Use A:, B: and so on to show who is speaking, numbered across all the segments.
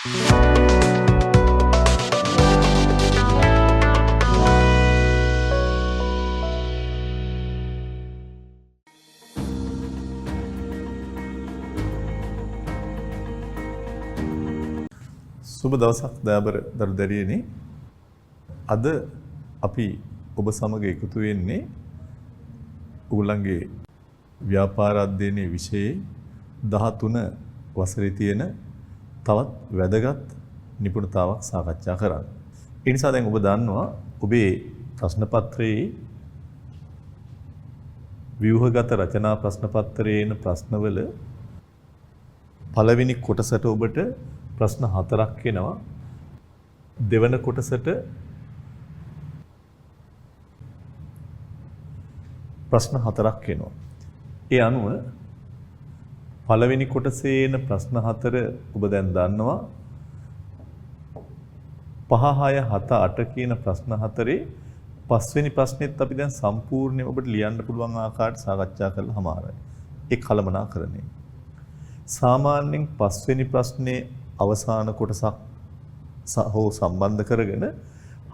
A: සුබ දවසක් දයාබර දරුදැරියනි. අද අපි ඔබ සමග එකතු වෙන්නේ ඔයගොල්ලන්ගේ ව්‍යාපාර අධ්‍යයනයේ විෂයේ 13 වසරේ තියෙන තවත් වැදගත් නිපුණතාවක් සාකච්ඡා කරන්න. ඒ නිසා දැන් ඔබ දන්නවා ඔබේ ප්‍රශ්න පත්‍රයේ ව්‍යුහගත රචනා ප්‍රශ්න පත්‍රයේ එන ප්‍රශ්නවල පළවෙනි කොටසට ඔබට ප්‍රශ්න 4ක් එනවා. දෙවන කොටසට ප්‍රශ්න 4ක් එනවා. ඒ අනුව පළවෙනි කොටසේ එන ප්‍රශ්න 4 ඔබ දැන් දන්නවා. 5 6 7 8 කියන ප්‍රශ්න 4 පස්වෙනි ප්‍රශ්නෙත් අපි දැන් සම්පූර්ණයෙන් ඔබට ලියන්න පුළුවන් ආකාරයට සාකච්ඡා කරලා හමාරයි. ඒ කලමනාකරණය. සාමාන්‍යයෙන් පස්වෙනි ප්‍රශ්නේ අවසාන කොටසක් හෝ සම්බන්ධ කරගෙන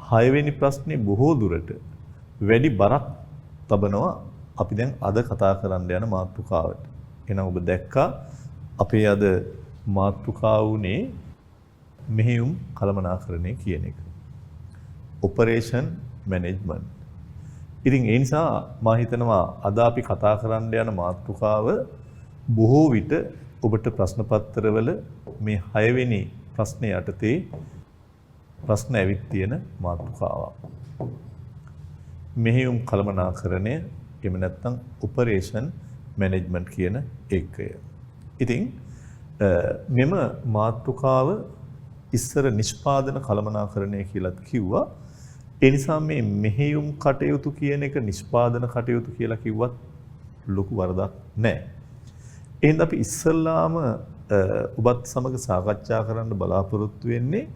A: 6 වෙනි ප්‍රශ්නේ බොහෝ දුරට වැඩි බරක් තබනවා අපි දැන් අද කතා කරන්න යන මාතෘකාවට. එහෙනම් ඔබ දැක්කා අපේ අද මාතෘකාව උනේ මෙහෙයුම් කළමනාකරණය කියන එක. Operation management. ඉතින් ඒ නිසා මා හිතනවා අද අපි කතා කරන්න යන මාතෘකාව බොහෝ විට ඔබට ප්‍රශ්න පත්‍රවල මේ 6 වෙනි ප්‍රශ්නේ යටතේ ප්‍රශ්න ඇවිත් තියෙන මාතෘකාවක්. මෙහෙයුම් කළමනාකරණය එහෙම නැත්නම් ඔපරේෂන් මැනේජ්මන්ට් කියන එකය. ඉතින් මෙම මාතෘකාව ඉස්සර නිෂ්පාදන කළමනාකරණය කියලාත් කිව්වා. ඒ නිසා මේ මෙහෙයුම් කටයුතු කියන එක නිෂ්පාදන කටයුතු කියලා කිව්වත් ලොකු වරදක් නැහැ. එහෙනම් අපි ඉස්සල්ලාම ඔබත් සමග සාකච්ඡා කරන්න බලාපොරොත්තු වෙන්නේ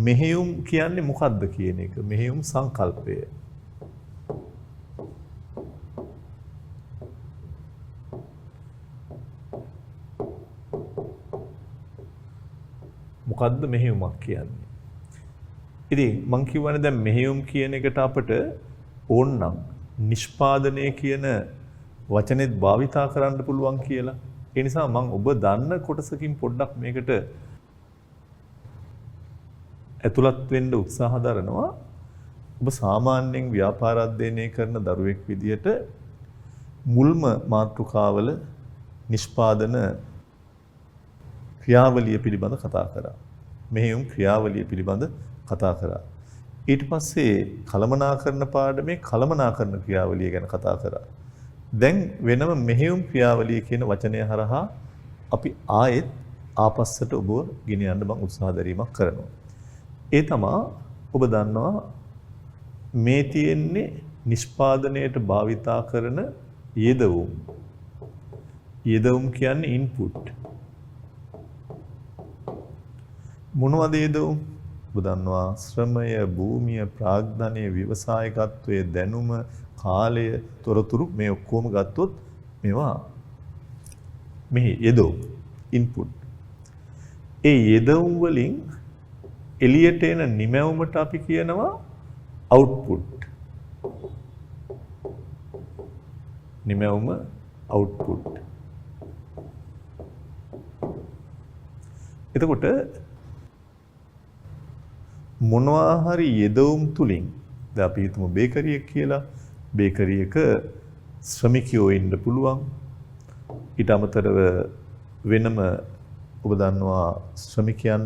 A: මෙහෙයුම් කියන්නේ මොකක්ද කියන එක. මෙහෙයුම් සංකල්පය. මොකද්ද මෙහෙයුමක් කියන්නේ? ඉතින් මම කියවනේ දැන් මෙහෙයුම් කියන එකට අපිට ඕනනම් නිෂ්පාදනය කියන වචනේත් භාවිතා කරන්න පුළුවන් කියලා. ඒ නිසා මම ඔබ දන්න කොටසකින් පොඩ්ඩක් මේකට ඇතුළත් වෙන්න උත්සාහ දරනවා. ඔබ සාමාන්‍යයෙන් ව්‍යාපාර අධ්‍යයනය කරන දරුවෙක් විදියට මුල්ම මාතෘකාවල නිෂ්පාදන ක්‍රියාවලිය පිළිබඳ කතා කරා. මෙහෙයුම් ක්‍රියාවලිය පිළිබඳ කතා කරා. ඊට පස්සේ කළමනාකරණ පාඩමේ කළමනාකරණ ක්‍රියාවලිය ගැන කතා කරා. දැන් වෙනම මෙහෙයුම් ක්‍රියාවලිය කියන වචනය හරහා අපි ආයෙත් ආපස්සට ඔබ ගෙනියන්න මම උත්සාහ දැරීමක් කරනවා. ඒ තමා ඔබ දන්නවා මේ තියෙන්නේ නිෂ්පාදනයට භාවිතා කරන යෙදවුම්. යෙදවුම් කියන්නේ ඉන්පුට්. මොනවද යෙදවුම්? ඔබ දන්නවා ශ්‍රමය, භූමිය, ප්‍රාග්ධනය, ව්‍යවසායකත්වය, දැනුම, කාලය, තොරතුරු මේ ඔක්කොම ගත්තොත් මේවා මෙහි යෙදවුම් ඉන්පුට්. ඒ යෙදවුම් වලින් එළියට එන නිමැවුමට අපි කියනවා අවුට්පුට්. නිමැවුම අවුට්පුට්. එතකොට මොනවා හරි යෙදවුම් තුලින් දැන් අපි හිතමු බේකරියක් කියලා. බේකරියක ශ්‍රමිකයෝ ඉන්න පුළුවන්. ඊට අමතරව වෙනම ඔබ දන්නවා ශ්‍රමිකයන්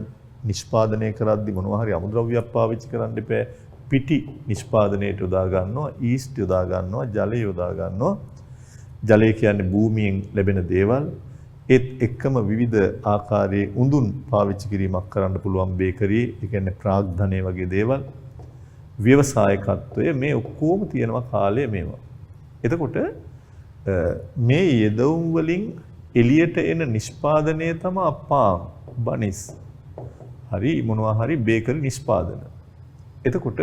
A: නිෂ්පාදනය කරද්දී මොනවා හරි අමුද්‍රව්‍යයක් පාවිච්චි කරන්න එපා. පිටි නිෂ්පාදනයට යොදා ගන්නවා, ඊස්ට් යොදා ගන්නවා, ජලය යොදා ගන්නවා. ජලය කියන්නේ භූමියෙන් ලැබෙන දේවල්. ඒත් එක්කම විවිධ ආකාරයේ උඳුන් පාවිච්චි කිරීමක් කරන්න පුළුවන් බේකරියේ. ඒ කියන්නේ ප්‍රාග්ධනය වගේ දේවල්. ව්‍යවසායකත්වය මේ ඔක්කොම තියෙනවා කාලය මේවා. එතකොට මේ යෙදවුම් වලින් එළියට එන නිෂ්පාදනය තමයි පාන්, බනිස්. හරි මොනවා හරි බේකරි නිෂ්පාදන. එතකොට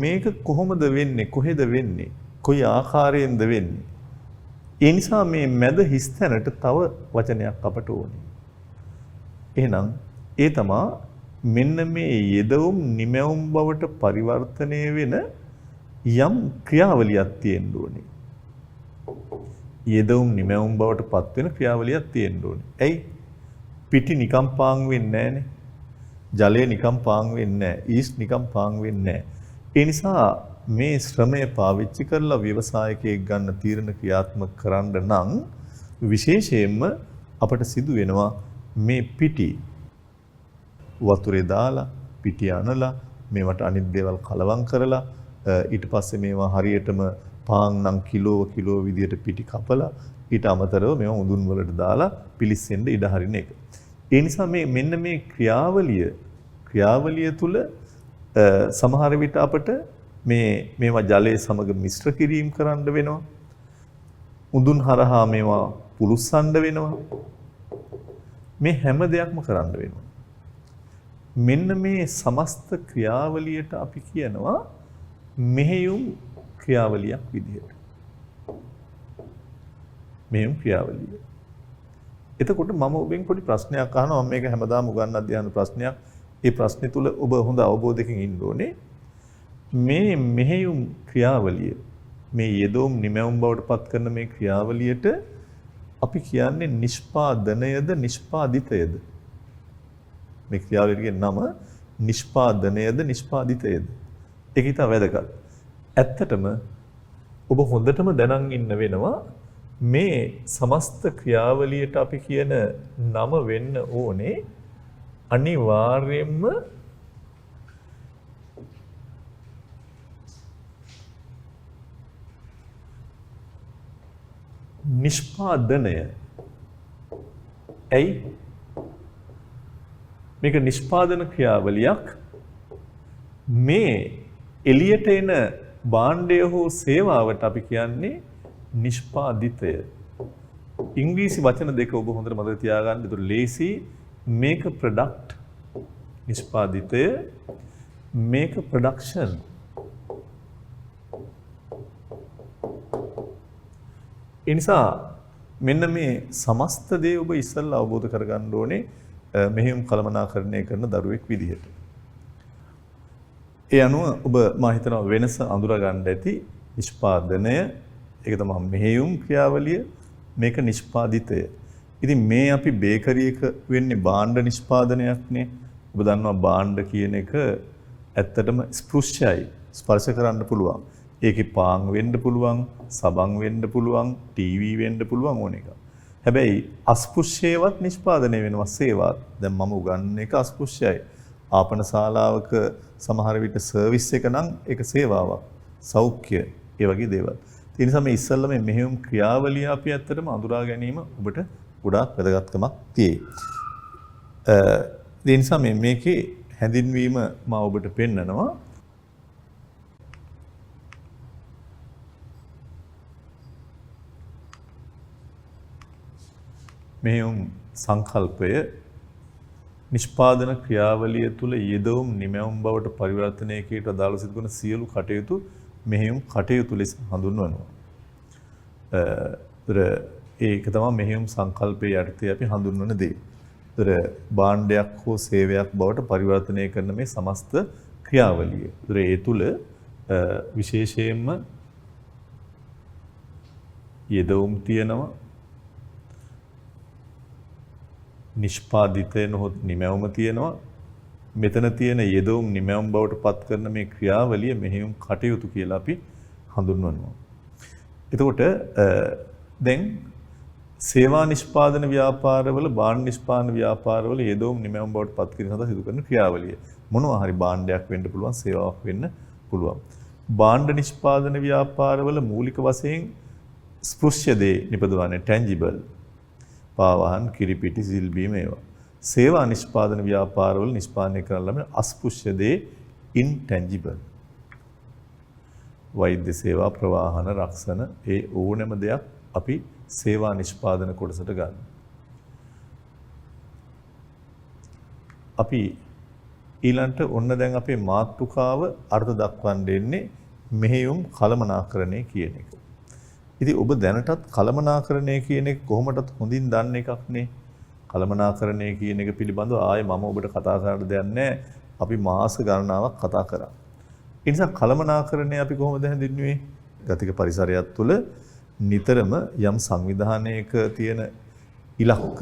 A: මේක කොහොමද වෙන්නේ? කොහෙද වෙන්නේ? කොයි ආකාරයෙන්ද වෙන්නේ? ඒ නිසා මේ මැද හිස්තැනට තව වචනයක් අපට ඕනේ. එහෙනම් ඒ තමා මෙන්න මේ යෙදවුම් නිමැවුම් බවට පරිවර්තනය වෙන යම් ක්‍රියාවලියක් තියෙන්න ඕනේ. යෙදවුම් නිමැවුම් බවට පත් වෙන ක්‍රියාවලියක් තියෙන්න ඕනේ. ඇයි? පිටි නිකම් පාන් වෙන්නේ නැහනේ. ජලය නිකම් පාන් වෙන්නේ නැහැ. ඊස්ට් නිකම් පාන් වෙන්නේ නැහැ. ඒ නිසා මේ ශ්‍රමය පාවිච්චි කරලා ව්‍යවසායකයෙක් ගන්න තීරණ ක්‍රියාත්මක කරන්න නම් විශේෂයෙන්ම අපට සිදු වෙනවා මේ පිටි වතුරේ දාලා පිටි අනලා මේවට අනිත් දේවල් කලවම් කරලා ඊට පස්සේ මේවා හරියටම පාන් නම් කිලෝ විදියට පිටි කපලා ඊට අමතරව මේවා උඳුන් වලට දාලා පිලිස්සෙන්න ඉඩ හරින එක. ඒ නිසා මෙන්න මේ ක්‍රියාවලිය තුල සමහර විට අපට මේවා ජලයේ සමග මිශ්‍ර කිරීම කරන්න වෙනවා. උඳුන් හරහා මේවා පුලුස්සන්න වෙනවා. මේ හැම දෙයක්ම කරන්න වෙනවා. මෙන්න මේ සමස්ත ක්‍රියාවලියට අපි කියනවා මෙහෙයුම් ක්‍රියාවලියක් විදිහට. මෙහෙයුම් ක්‍රියාවලිය. එතකොට මම ඔබෙන් පොඩි ප්‍රශ්නයක් අහනවා. මම මේක හැමදාම උගන්වන අධ්‍යයන ප්‍රශ්නයක්. ඒ ප්‍රශ්නේ තුල ඔබ හොඳ අවබෝධයකින් ඉන්න ඕනේ. මේ මෙහෙයුම් ක්‍රියාවලිය මේ යෙදවුම් නිමැවුම් බවට පත් කරන මේ ක්‍රියාවලියට අපි කියන්නේ නිෂ්පාදනයද නිෂ්පාදිතයද? මේ ක්‍රියාවලියගේ නම නිෂ්පාදනයද නිෂ්පාදිතයද? ඒක ඉතා වැදගත්. ඇත්තටම ඔබ හොඳටම දැනන් ඉන්න වෙනවා මේ සමස්ත ක්‍රියාවලියට අපි කියන නම වෙන්න ඕනේ අනිවාර්යයෙන්ම නිෂ්පාදනය. ඇයි? මේක නිෂ්පාදන ක්‍රියාවලියක්. මේ එළියට එන භාණ්ඩය හෝ සේවාවට අපි කියන්නේ නිෂ්පාදිතය. ඉංග්‍රීසි වචන දෙක ඔබ හොඳට මතක තියාගන්න. ඒතර ලේසි make a product නිෂ්පාදිතය, make a production. ඒ නිසා මෙන්න මේ සමස්ත දේ ඔබ ඉස්සෙල්ලා අවබෝධ කරගන්න ඕනේ මෙහෙයුම් කළමනාකරණය කරන දරුවෙක් විදිහට. ඒ අනුව ඔබ මා හිතනවා වෙනස අඳුර ගන්න ඇති. නිෂ්පාදනය ඒක තමයි මෙහෙයුම් ක්‍රියාවලිය, මේක නිෂ්පාදිතය. ඉතින් මේ අපි බේකරි එක වෙන්නේ භාණ්ඩ නිෂ්පාදනයක්නේ. ඔබ දන්නවා භාණ්ඩ කියන එක ඇත්තටම ස්පෘශ්‍යයි, ස්පර්ශ කරන්න පුළුවන්. ඒකේ පාන් වෙන්න පුළුවන්, සබන් වෙන්න පුළුවන්, ටීවී වෙන්න පුළුවන් ඕන එක. හැබැයි අස්පෘශ්‍යයවත් නිෂ්පාදනය වෙනවා සේවාත්. දැන් මම උගන්වන එක අස්පෘශ්‍යයි. ආපන ශාලාවක සමහර විට සර්විස් එක නම් ඒක සේවාවක්. සෞඛ්‍ය ඒ වගේ දේවල්. ඒ නිසා මේ ඉස්සල්ලා මේ මෙහෙයුම් ක්‍රියාවලිය අපි ඇත්තටම අඳුරා ගැනීම ඔබට ගොඩාක් වැදගත්කමක් තියෙයි. ඒ නිසා මේකේ හැඳින්වීම මම ඔබට පෙන්නනවා. මෙහෙයුම් සංකල්පය නිෂ්පාදන ක්‍රියාවලිය තුළ යෙදවුම් නිමැවුම් බවට පරිවර්තනය කිරීමට අදාළ සිදු කරන සියලු කටයුතු මෙහෙයුම් කටයුතු ලෙස හඳුන්වනවා. ඒක තමයි මෙහෙයුම් සංකල්පයේ යටතේ අපි හඳුන්වන දේ. භාණ්ඩයක් හෝ සේවයක් බවට පරිවර්තනය කරන මේ සමස්ත ක්‍රියාවලිය. ඒ තුළ විශේෂයෙන්ම යෙදවුම් තියෙනවා. නිෂ්පාදිතය නොහොත් නිමැවුම තියෙනවා. මෙතන තියෙන යෙදවුම් නිමැවුම් බවට පත් කරන මේ ක්‍රියාවලිය මෙහෙයුම් කටයුතු කියලා අපි හඳුන්වනවා. එතකොට දැන් සේවා නිෂ්පාදන ව්‍යාපාරවල, භාණ්ඩ නිෂ්පාදන ව්‍යාපාරවල යෙදවුම් නිමැවුම් බවට පත් කිරීම සඳහා සිදු කරන ක්‍රියාවලිය. මොනවා හරි භාණ්ඩයක් වෙන්න පුළුවන්, සේවාවක් වෙන්න පුළුවන්. භාණ්ඩ නිෂ්පාදන ව්‍යාපාරවල මූලික වශයෙන් ස්පෘශ්‍ය දේ නිපදවන්නේ tangible. පාවහන්, කිරිපිටි, සිල් බීම ඒවා. සේවා නිෂ්පාදන ව්‍යාපාරවල නිෂ්පාදනය කරන ලබන අස්පෘශ්‍ය දේ intangible. වෛද්‍ය සේවා, ප්‍රවාහන, රක්ෂණ ඒ ඕනෑම දෙයක් අපි සේවා නිෂ්පාදන කොටසට ගන්න. අපි ඊළඟට ඔන්න දැන් අපේ මාතෘකාව අර්ථ දක්වන්න දෙන්නේ මෙහෙයුම් කළමනාකරණය කියන එක. ඉතින් ඔබ දැනටත් කළමනාකරණය කියන එක කොහොමදත් හොඳින් දන්න එකක් නේ. කළමනාකරණය කියන එක පිළිබඳව ආයේ මම ඔබට කතා කරන්න දෙයක් නැහැ. අපි මාස ගණනාවක් කතා කරා. ඒ නිසා කළමනාකරණය අපි කොහොමද හැඳින්වුවේ? ගතික පරිසරයක් තුළ නිතරම යම් සංවිධානයක තියෙන ඉලක්ක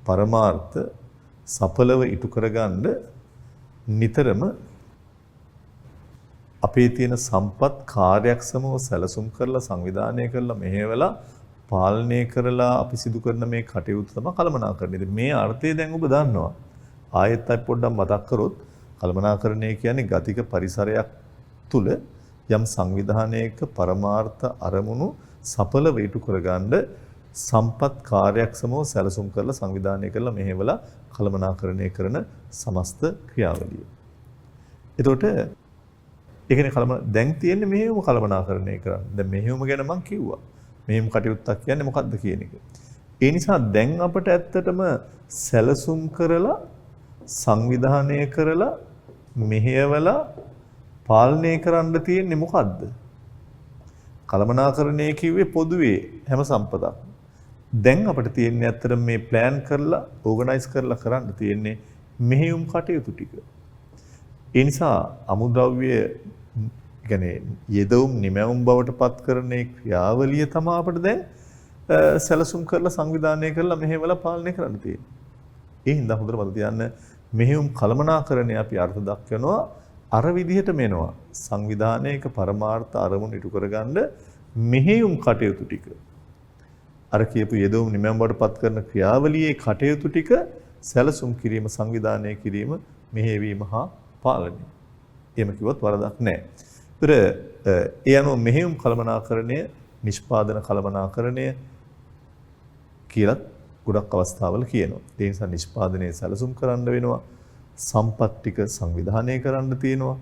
A: පරමාර්ථ සඵලව ඉටු කරගන්න නිතරම අපේ තියෙන සම්පත් කාර්යක්ෂමව සැලසුම් කරලා සංවිධානය කරලා මෙහෙवला පාලනය කරලා අපි සිදු කරන මේ කටයුතු තමයි කළමනාකරණය. මේ අර්ථය දැන් ඔබ දන්නවා. ආයෙත් අපි පොඩ්ඩක් මතක් කරොත් කළමනාකරණය කියන්නේ ගතික පරිසරයක් තුල යම් සංවිධානයක පරමාර්ථ අරමුණු සඵලව ඉටු කරගන්න සම්පත් කාර්යක්ෂමව සැලසුම් කරලා සංවිධානය කරලා මෙහෙवला කළමනාකරණය කරන සමස්ත ක්‍රියාවලිය. එතකොට ඒකනේ දැන් තියෙන්නේ මෙහෙයුම කළමනාකරණය කරන්න. දැන් මෙහෙයුම ගැන මම කිව්වා. මෙහෙයුම කටයුත්තක් කියන්නේ මොකක්ද කියන එක. ඒ නිසා දැන් අපිට ඇත්තටම සැලසුම් කරලා සංවිධානය කරලා මෙහෙයවලා පාලනය කරන්න තියෙන්නේ මොකද්ද? කළමනාකරණය කිව්වේ පොදුවේ හැම සම්පතක්. දැන් අපිට තියෙන්නේ ඇත්තටම මේ ප්ලෑන් කරලා ඕගනයිස් කරලා කරන්න තියෙන්නේ මෙහෙයුම් කටයුතු ටික. ඒ නිසා අමුද්‍රව්‍ය කියන්නේ යෙදවුම් නිමැවුම් බවට පත් කරන ඒ ක්‍රියාවලිය තමයි අපිට දැන් සැලසුම් කරලා සංවිධානය කරලා මෙහෙवला පාලනය කරන්න තියෙන්නේ. ඒ හින්දා හොඳට මතක තියාගන්න මෙහෙයුම් කළමනාකරණය අපි අර්ථ දක්වනවා අර විදිහටම එනවා. සංවිධානයක පරමාර්ථ අරමුණු ඉටු කරගන්න මෙහෙයුම් කටයුතු ටික. අර කියපු යෙදවුම් නිමැවුම් බවට පත් කරන ක්‍රියාවලියේ කටයුතු ටික සැලසුම් කිරීම සංවිධානය කිරීම මෙහෙයවීම හා පාලනය. එහෙම කිව්වොත් වරදක් නැහැ. ඒතර ඒ අනුව මෙහෙයුම් කළමනාකරණය, නිෂ්පාදන කළමනාකරණය කියලා ගොඩක් අවස්ථාවල කියනවා. ඒ නිසා නිෂ්පාදනයේ සැලසුම් කරන්න වෙනවා. සම්පත් ටික සංවිධානය කරන්න තියෙනවා.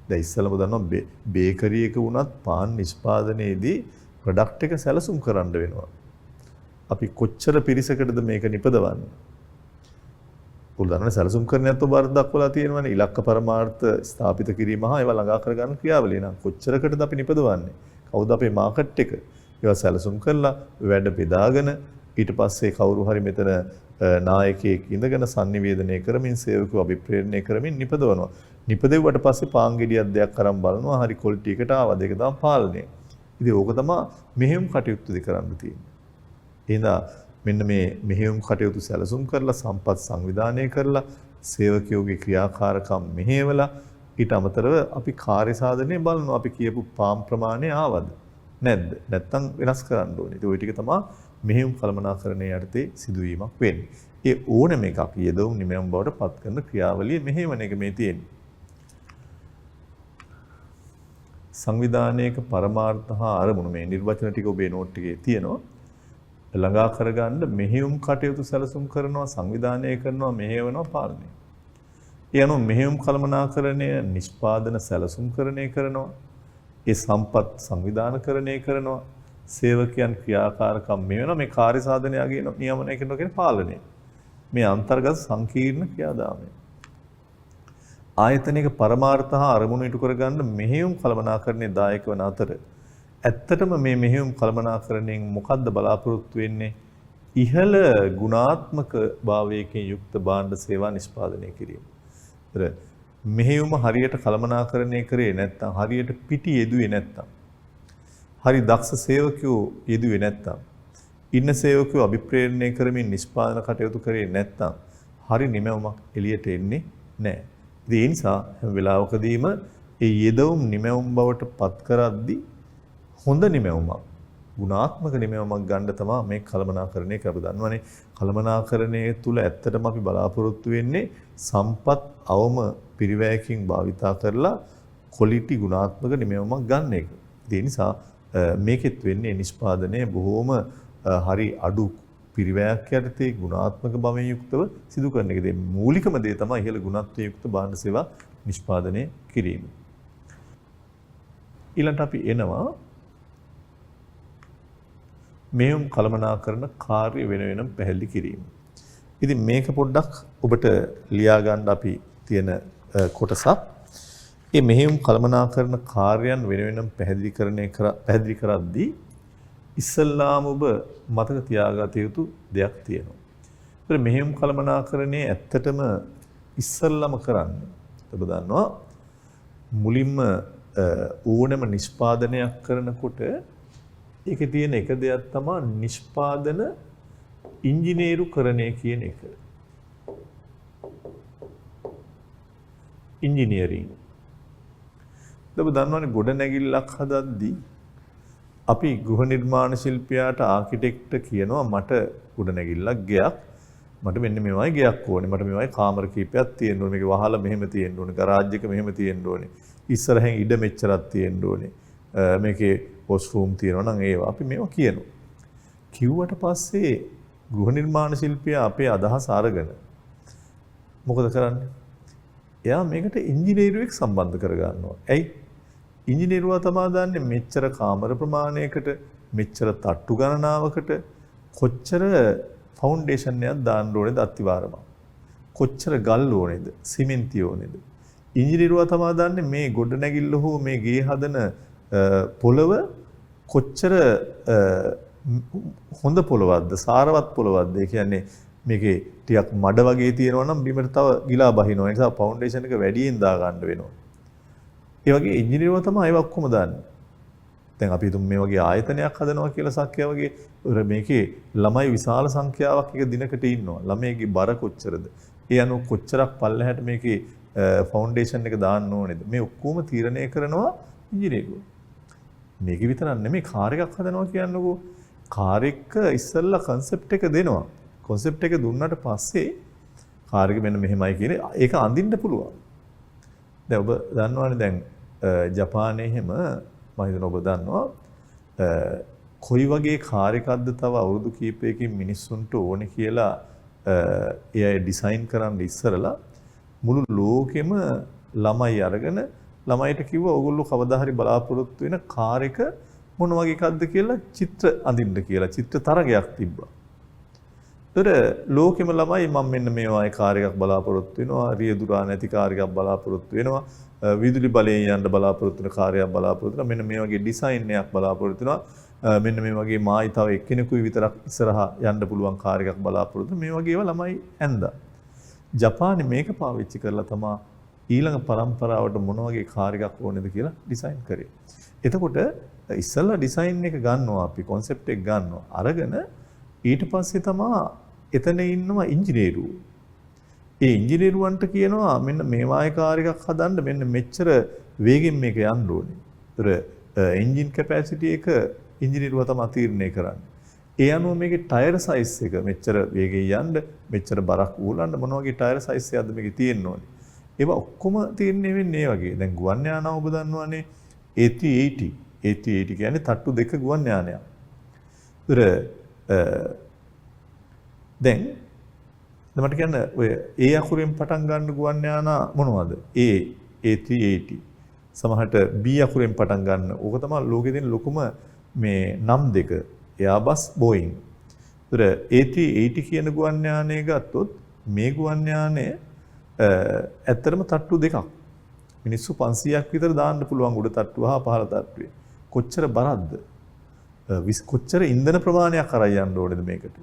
A: දැන් ඉස්සෙල්ලාම දන්නවා බේකරි එක වුණත් පාන් නිෂ්පාදනයේදී ප්‍රොඩක්ට් එක සැලසුම් කරන්න වෙනවා. අපි කොච්චර පිරිසකටද මේක නිපදවන්නේ? උදාහරණ සැලසුම් කරන්නත් ඔබ අර්ථ දක්වලා තියෙනවානේ ඉලක්ක පරමාර්ථ ස්ථාපිත කිරීම හා ඒවා ළඟා කර ගන්න ක්‍රියාවලිය නම් කොච්චරකටද අපි නිපදවන්නේ? කවුද අපේ මාකට් එක? ඒවා සැලසුම් කරලා වැඩ බෙදාගෙන ඊට පස්සේ කවුරු හරි මෙතන නායකයෙක් ඉඳගෙන sannivedanaya කරමින් සේවකව අභිප්‍රේරණය කරමින් නිපදවනවා. නිපදෙව්වට පස්සේ පාන් ගෙඩියක් දෙයක් අරන් බලනවා හරි ක්වොලිටි එකට ආවද ඒක තමයි පාලනය. ඉතින් ඕක තමයි මෙහෙයුම් කටයුතු කරන්න තියෙන්නේ. එහෙනම් මෙන්න මේ මෙහෙයුම් කටයුතු සැලසුම් කරලා සම්පත් සංවිධානය කරලා සේවකයෝගේ ක්‍රියාකාරකම් මෙහෙवला ඊට අමතරව අපි කාර්ය සාධනය බලනවා අපි කියපු පාම් ප්‍රමාණය ආවද නැද්ද නැත්නම් වෙනස් කරන්න ඕනේ. ඉතින් ওই ටික තමයි මෙහෙයුම් කළමනාකරණයේ යටතේ සිදුවීමක් වෙන්නේ. ඒ ඕනම එකක් යෙදවුම් නිමැවුම් බවට පත් කරන ක්‍රියාවලිය මෙහෙවන එක මේ තියෙන්නේ. සංවිධානයක පරමාර්ථ හා අරමුණු මේ නිර්වචන ටික ඔබේ නෝට් එකේ තියෙනවා. ළඟා කරගන්න මෙහෙයුම් කටයුතු සැලසුම් කරනවා සංවිධානය කරනවා මෙහෙයවනවා පාලනය. ඒ අනුව මෙහෙයුම් කළමනාකරණය නිෂ්පාදන සැලසුම්කරණය කරනවා. ඒ සම්පත් සංවිධානකරණය කරනවා. සේවකයන් ක්‍රියාකාරකම් මෙවන මේ කාර්ය සාධනයගේ නියමනය කරනවා කියන පාලනය. මේ අන්තර්ගත සංකීර්ණ ක්‍රියාදාමය. ආයතනික පරමාර්ථ හා අරමුණු ඉටු කරගන්න මෙහෙයුම් කළමනාකරණයේ දායක වන අතර ඇත්තටම මේ මෙහෙයුම් කළමනාකරණයෙන් මොකද්ද බලාපොරොත්තු වෙන්නේ? ඉහළ ගුණාත්මක භාවයකින් යුක්ත භාණ්ඩ සේවා නිෂ්පාදනය කිරීම. මෙහෙයුම හරියට කළමනාකරණය කරේ නැත්නම් හරියට පිටි යෙදුවේ නැත්නම් හරි දක්ෂ සේවකයෝ යෙදුවේ නැත්නම් ඉන්න සේවකයෝ අභිප්‍රේරණය කරමින් නිෂ්පාදන කටයුතු කරේ නැත්නම් හරි නිමැවුමක් එළියට එන්නේ නැහැ. ඒ නිසා හැම වෙලාවකදීම ඒ යෙදවුම් නිමැවුම් බවට පත් කරද්දී හොඳ නිමැවුමක් ගුණාත්මක නිමැවුමක් ගන්න තමයි මේ කළමනාකරණය කරපු දන්නවනේ. කළමනාකරණයේ තුල ඇත්තටම අපි බලාපොරොත්තු වෙන්නේ සම්පත් අවම පිරිවැයකින් භාවිතා කරලා ක්වොලිටි ගුණාත්මක නිමැවුමක් ගන්න එක. ඒ නිසා මේකෙත් වෙන්නේ නිෂ්පාදනයේ බොහෝම හරි අඩු පිරිවැයක් යටතේ ගුණාත්මක භවයෙන් යුක්තව සිදු කරන එක. මූලිකම දේ තමයි ඉහළ ගුණත්වයෙන් යුක්ත භාණ්ඩ සේවා නිෂ්පාදනය කිරීම. ඊළඟට අපි එනවා මෙහෙයුම් කළමනාකරණ කාර්ය වෙන වෙනම පැහැදිලි කිරීම. ඉතින් මේක පොඩ්ඩක් ඔබට ලියා ගන්න අපි තියෙන කොටසක්. මේ මෙහෙයුම් කළමනාකරණ කාර්යයන් වෙන වෙනම පැහැදිලි කරද්දී ඉස්සල්ලාම ඔබ මතක තියාගත යුතු දෙයක් තියෙනවා. ඒතර මෙහෙයුම් කළමනාකරණයේ ඇත්තටම ඉස්සල්ලාම කරන්නේ ඔබ දන්නවා මුලින්ම ඕනෑම නිෂ්පාදනයක් කරනකොට ඒකේ තියෙන එක දෙයක් තමයි නිෂ්පාදන ඉංජිනේරුකරණය කියන එක. ඉංජිනේරින්. ඔබ දන්නවනේ ගොඩ නැගිල්ලක් හදද්දී අපි ගෘහ නිර්මාණ ශිල්පියාට ආකිටෙක්ට් කියනවා මට ගොඩ නැගිල්ලක් ගයක් මට මෙන්න මේවයි ගයක් ඕනේ මට මේවයි කාමර කීපයක් තියෙන්න ඕනේ මේක වහලා මෙහෙම තියෙන්න ඕනේ ගරාජ් එක මෙහෙම තියෙන්න ඕනේ ඉස්සරහෙන් ඉඩ මෙච්චරක් තියෙන්න ඕනේ මේකේ වොෂ්රූම් තියෙනවා නම් ඒවා අපි මේවා කියනවා කිව්වට පස්සේ ගෘහ නිර්මාණ ශිල්පියා අපේ අදහස අරගෙන මොකද කරන්නේ එයා මේකට ඉංජිනේරුවෙක් සම්බන්ධ කරගන්නවා ඇයි ඉංජිනේරුවා තමයි දන්නේ මෙච්චර කාමර ප්‍රමාණයකට මෙච්චර තට්ටු ගණනාවකට කොච්චර ෆවුන්ඩේෂන් එකක් දාන්න ඕනේද අත්තිවාරම කොච්චර ගල් ඕනේද සිමෙන්ති ඕනේද ඉංජිනේරුවා තමයි දන්නේ මේ ගොඩ නැගිල්ල හෝ මේ ගේ හදන පොළව කොච්චර හොඳ පොළවක්ද සාරවත් පොළවක්ද ඒ කියන්නේ මේකේ ටිකක් මඩ වගේ තියෙනවා නම් බිමට තව ගිලා බහිනවා ඒ නිසා ෆවුන්ඩේෂන් එක වැඩියෙන් දා ගන්න වෙනවා ඒ වගේ ඉංජිනේරුවා තමයි ඒව ඔක්කොම දාන්නේ දැන් අපි හිතමු මේ වගේ ආයතනයක් හදනවා කියලා සක්කියා වගේ මේකේ ළමයි විශාල සංඛ්‍යාවක් එක දිනකට ඉන්නවා. ළමයිගේ බර කොච්චරද? ඒ අනුව කොච්චරක් පල්ලෙහාට මේකේ ෆවුන්ඩේෂන් එක දාන්න ඕනේද? මේ ඔක්කොම තීරණය කරනවා ඉංජිනේරුවෝ. මේක විතරක් නෙමෙයි කාර් එකක් හදනවා කියන්නකෝ. කාර් එක ඉස්සෙල්ලා concept එක දෙනවා. concept එක දුන්නාට පස්සේ කාර් එක මෙන්න මෙහෙමයි කියන්නේ ඒක අඳින්න පුළුවන්. දැන් ඔබ දන්නවනේ දැන් ජපානයේ හැම මම හිතනවා ඔබ දන්නවා කොයි වගේ කාර් එකක්ද තව අවුරුදු කීපයකින් මිනිස්සුන්ට ඕනේ කියලා AI ඩිසයින් කරන්න ඉස්සරලා මුළු ලෝකෙම ළමයි අරගෙන ළමයිට කිව්වා ඕගොල්ලෝ කවදා හරි බලාපොරොත්තු වෙන කාර් එක මොන වගේ එකක්ද කියලා චිත්‍ර අඳින්න කියලා චිත්‍ර තරගයක් තිබ්බා. ඒතර ලෝකෙම ළමයි මම මෙන්න මේ වගේ කාර් එකක් බලාපොරොත්තු වෙනවා රියදුරා නැති කාර් එකක් බලාපොරොත්තු වෙනවා විදුලි බලයෙන් යන්න බලාපොරොත්තු වෙන කාර්යයක් බලාපොරොත්තු වෙනවා මෙන්න මේ වගේ ඩිසයින් එකක් බලාපොරොත්තු වෙනවා මෙන්න මේ වගේ මායි තව එක්කෙනෙකුයි විතරක් ඉස්සරහා යන්න පුළුවන් කාර්යයක් බලාපොරොත්තු මේ වගේ ඒවා ළමයි ඇඳා ජපානයේ මේක පාවිච්චි කරලා තමයි ඊළඟ පරම්පරාවට මොන වගේ කාර්යයක් ඕනේද කියලා ඩිසයින් කරේ. එතකොට ඉස්සෙල්ලා ඩිසයින් එක ගන්නවා අපි concept එක ගන්නවා අරගෙන ඊට පස්සේ තමයි එතන ඉන්නවා ඉංජිනේරුවෝ ඒ ඉංජිනේරුවන්ට කියනවා මෙන්න මේ වායි කාර් එකක් හදන්න මෙන්න මෙච්චර වේගෙන් මේක යන්න ඕනේ. ඒතර එන්ජින් කැපැසිටි එක ඉංජිනේරුවා තමයි තීරණය කරන්නේ. ඒ අනුව මේකේ ටයර් සයිස් එක මෙච්චර වේගෙන් යන්න මෙච්චර බරක් ඌලන්න මොන වගේ ටයර් සයිස් එකක්ද මේකේ තියෙන්න ඕනේ. ඒවා ඔක්කොම තීරණය වෙන්නේ ඒ වගේ. දැන් ගුවන් යානාව ඔබ දන්නවනේ A380 කියන්නේ තට්ටු දෙක ගුවන් යානයක්. ඒතර දැන් මට කියන්න ඔය A අකුරෙන් පටන් ගන්න ගුවන් යානා මොනවද? A380. සමහරට B අකුරෙන් පටන් ගන්න. ඕක තමයි ලෝකෙ තියෙන ලොකුම මේ නම් දෙක. Airbus Boeing. ඒතර A380 කියන ගුවන් යානය ගත්තොත් මේ ගුවන් යානය ඇත්තටම තට්ටු දෙකක්. මිනිස්සු 500ක් විතර දාන්න පුළුවන් උඩ තට්ටුව හා පහළ තට්ටුවේ. කොච්චර බරක්ද? කොච්චර ඉන්ධන ප්‍රමාණයක් අරන් යන්න ඕනේද මේකට?